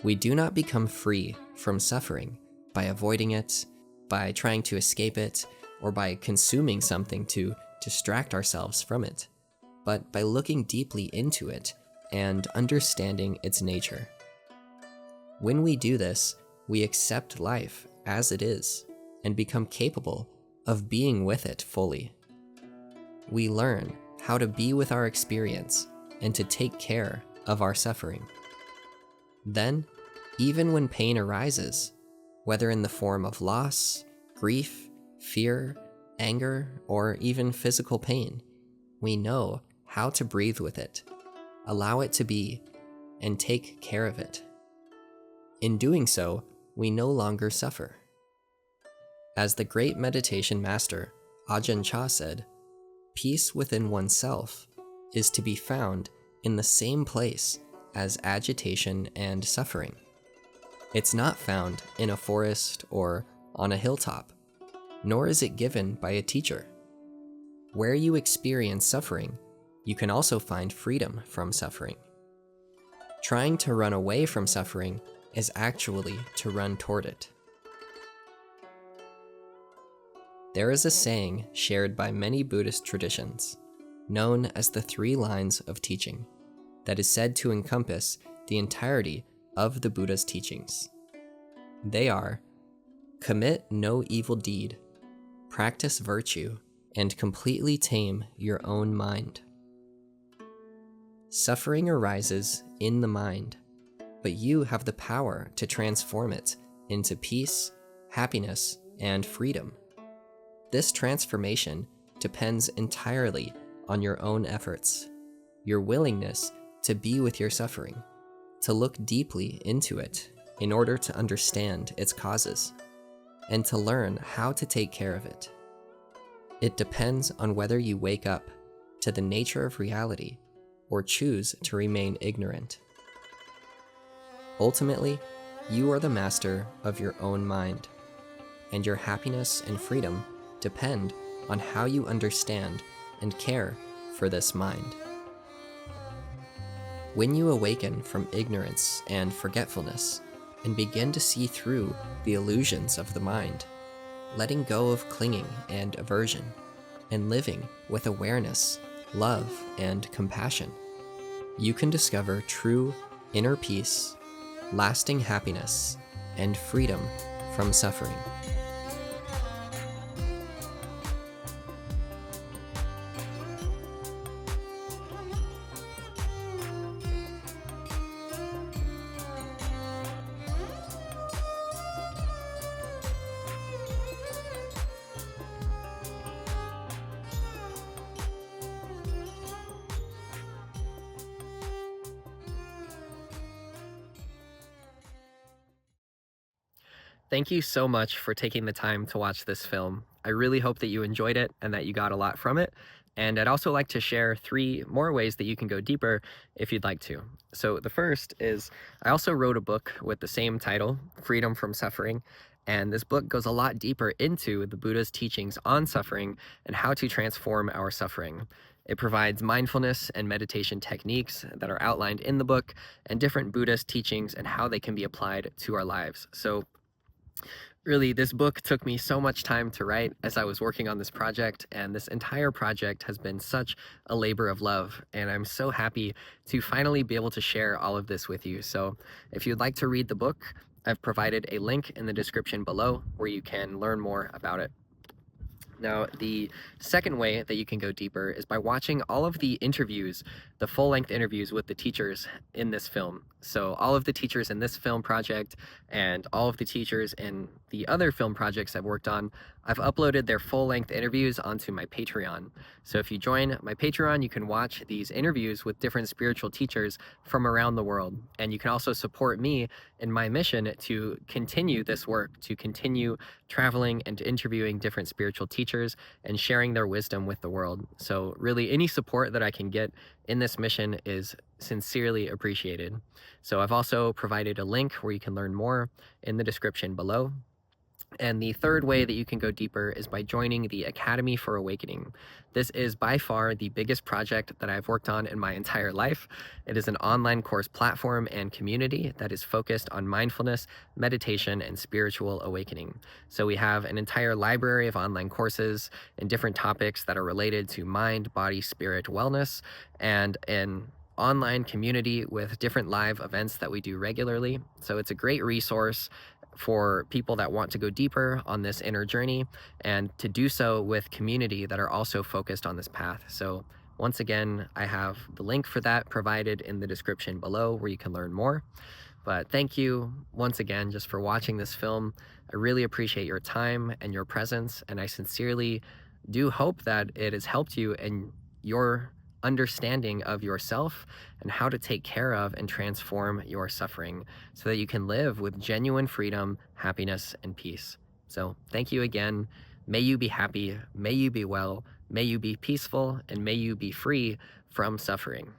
Speaker 1: We do not become free from suffering by avoiding it, by trying to escape it, or by consuming something to distract ourselves from it, but by looking deeply into it and understanding its nature. When we do this, we accept life as it is and become capable of being with it fully. We learn how to be with our experience and to take care of our suffering. Then, even when pain arises, whether in the form of loss, grief, fear, anger, or even physical pain, we know how to breathe with it, allow it to be, and take care of it. In doing so, we no longer suffer. As the great meditation master Ajahn Chah said, peace within oneself is to be found in the same place as agitation and suffering. It's not found in a forest or on a hilltop, nor is it given by a teacher. Where you experience suffering, you can also find freedom from suffering. Trying to run away from suffering is actually to run toward it. There is a saying shared by many Buddhist traditions, known as the 3 lines of teaching, that is said to encompass the entirety of the Buddha's teachings. They are: commit no evil deed, practice virtue, and completely tame your own mind. Suffering arises in the mind, but you have the power to transform it into peace, happiness, and freedom. This transformation depends entirely on your own efforts, your willingness to be with your suffering, to look deeply into it in order to understand its causes, and to learn how to take care of it. It depends on whether you wake up to the nature of reality or choose to remain ignorant. Ultimately, you are the master of your own mind, and your happiness and freedom depend on how you understand and care for this mind. When you awaken from ignorance and forgetfulness and begin to see through the illusions of the mind, letting go of clinging and aversion, and living with awareness, love, and compassion, you can discover true inner peace, lasting happiness, and freedom from suffering. Thank you so much for taking the time to watch this film. I really hope that you enjoyed it and that you got a lot from it. And I'd also like to share 3 more ways that you can go deeper if you'd like to. So the first is I also wrote a book with the same title, Freedom from Suffering. And this book goes a lot deeper into the Buddha's teachings on suffering and how to transform our suffering. It provides mindfulness and meditation techniques that are outlined in the book and different Buddhist teachings and how they can be applied to our lives. So really, this book took me so much time to write as I was working on this project, and this entire project has been such a labor of love, and I'm so happy to finally be able to share all of this with you. So if you'd like to read the book, I've provided a link in the description below where you can learn more about it. Now, the second way that you can go deeper is by watching all of the interviews, the full-length interviews with the teachers in this film. So all of the teachers in this film project and all of the teachers in the other film projects I've worked on, I've uploaded their full-length interviews onto my Patreon. So if you join my Patreon, you can watch these interviews with different spiritual teachers from around the world. And you can also support me in my mission to continue this work, to continue traveling and interviewing different spiritual teachers and sharing their wisdom with the world. So really, any support that I can get in this mission is sincerely appreciated. So I've also provided a link where you can learn more in the description below. And the third way that you can go deeper is by joining the Academy for Awakening. This is by far the biggest project that I've worked on in my entire life. It is an online course platform and community that is focused on mindfulness, meditation, and spiritual awakening. So we have an entire library of online courses and different topics that are related to mind, body, spirit, wellness, and an online community with different live events that we do regularly. So it's a great resource for people that want to go deeper on this inner journey and to do so with community that are also focused on this path. So once again, I have the link for that provided in the description below where you can learn more. But thank you once again just for watching this film. I really appreciate your time and your presence, and I sincerely do hope that it has helped you in your understanding of yourself and how to take care of and transform your suffering so that you can live with genuine freedom, happiness, and peace. So thank you again. May you be happy, may you be well, may you be peaceful, and may you be free from suffering.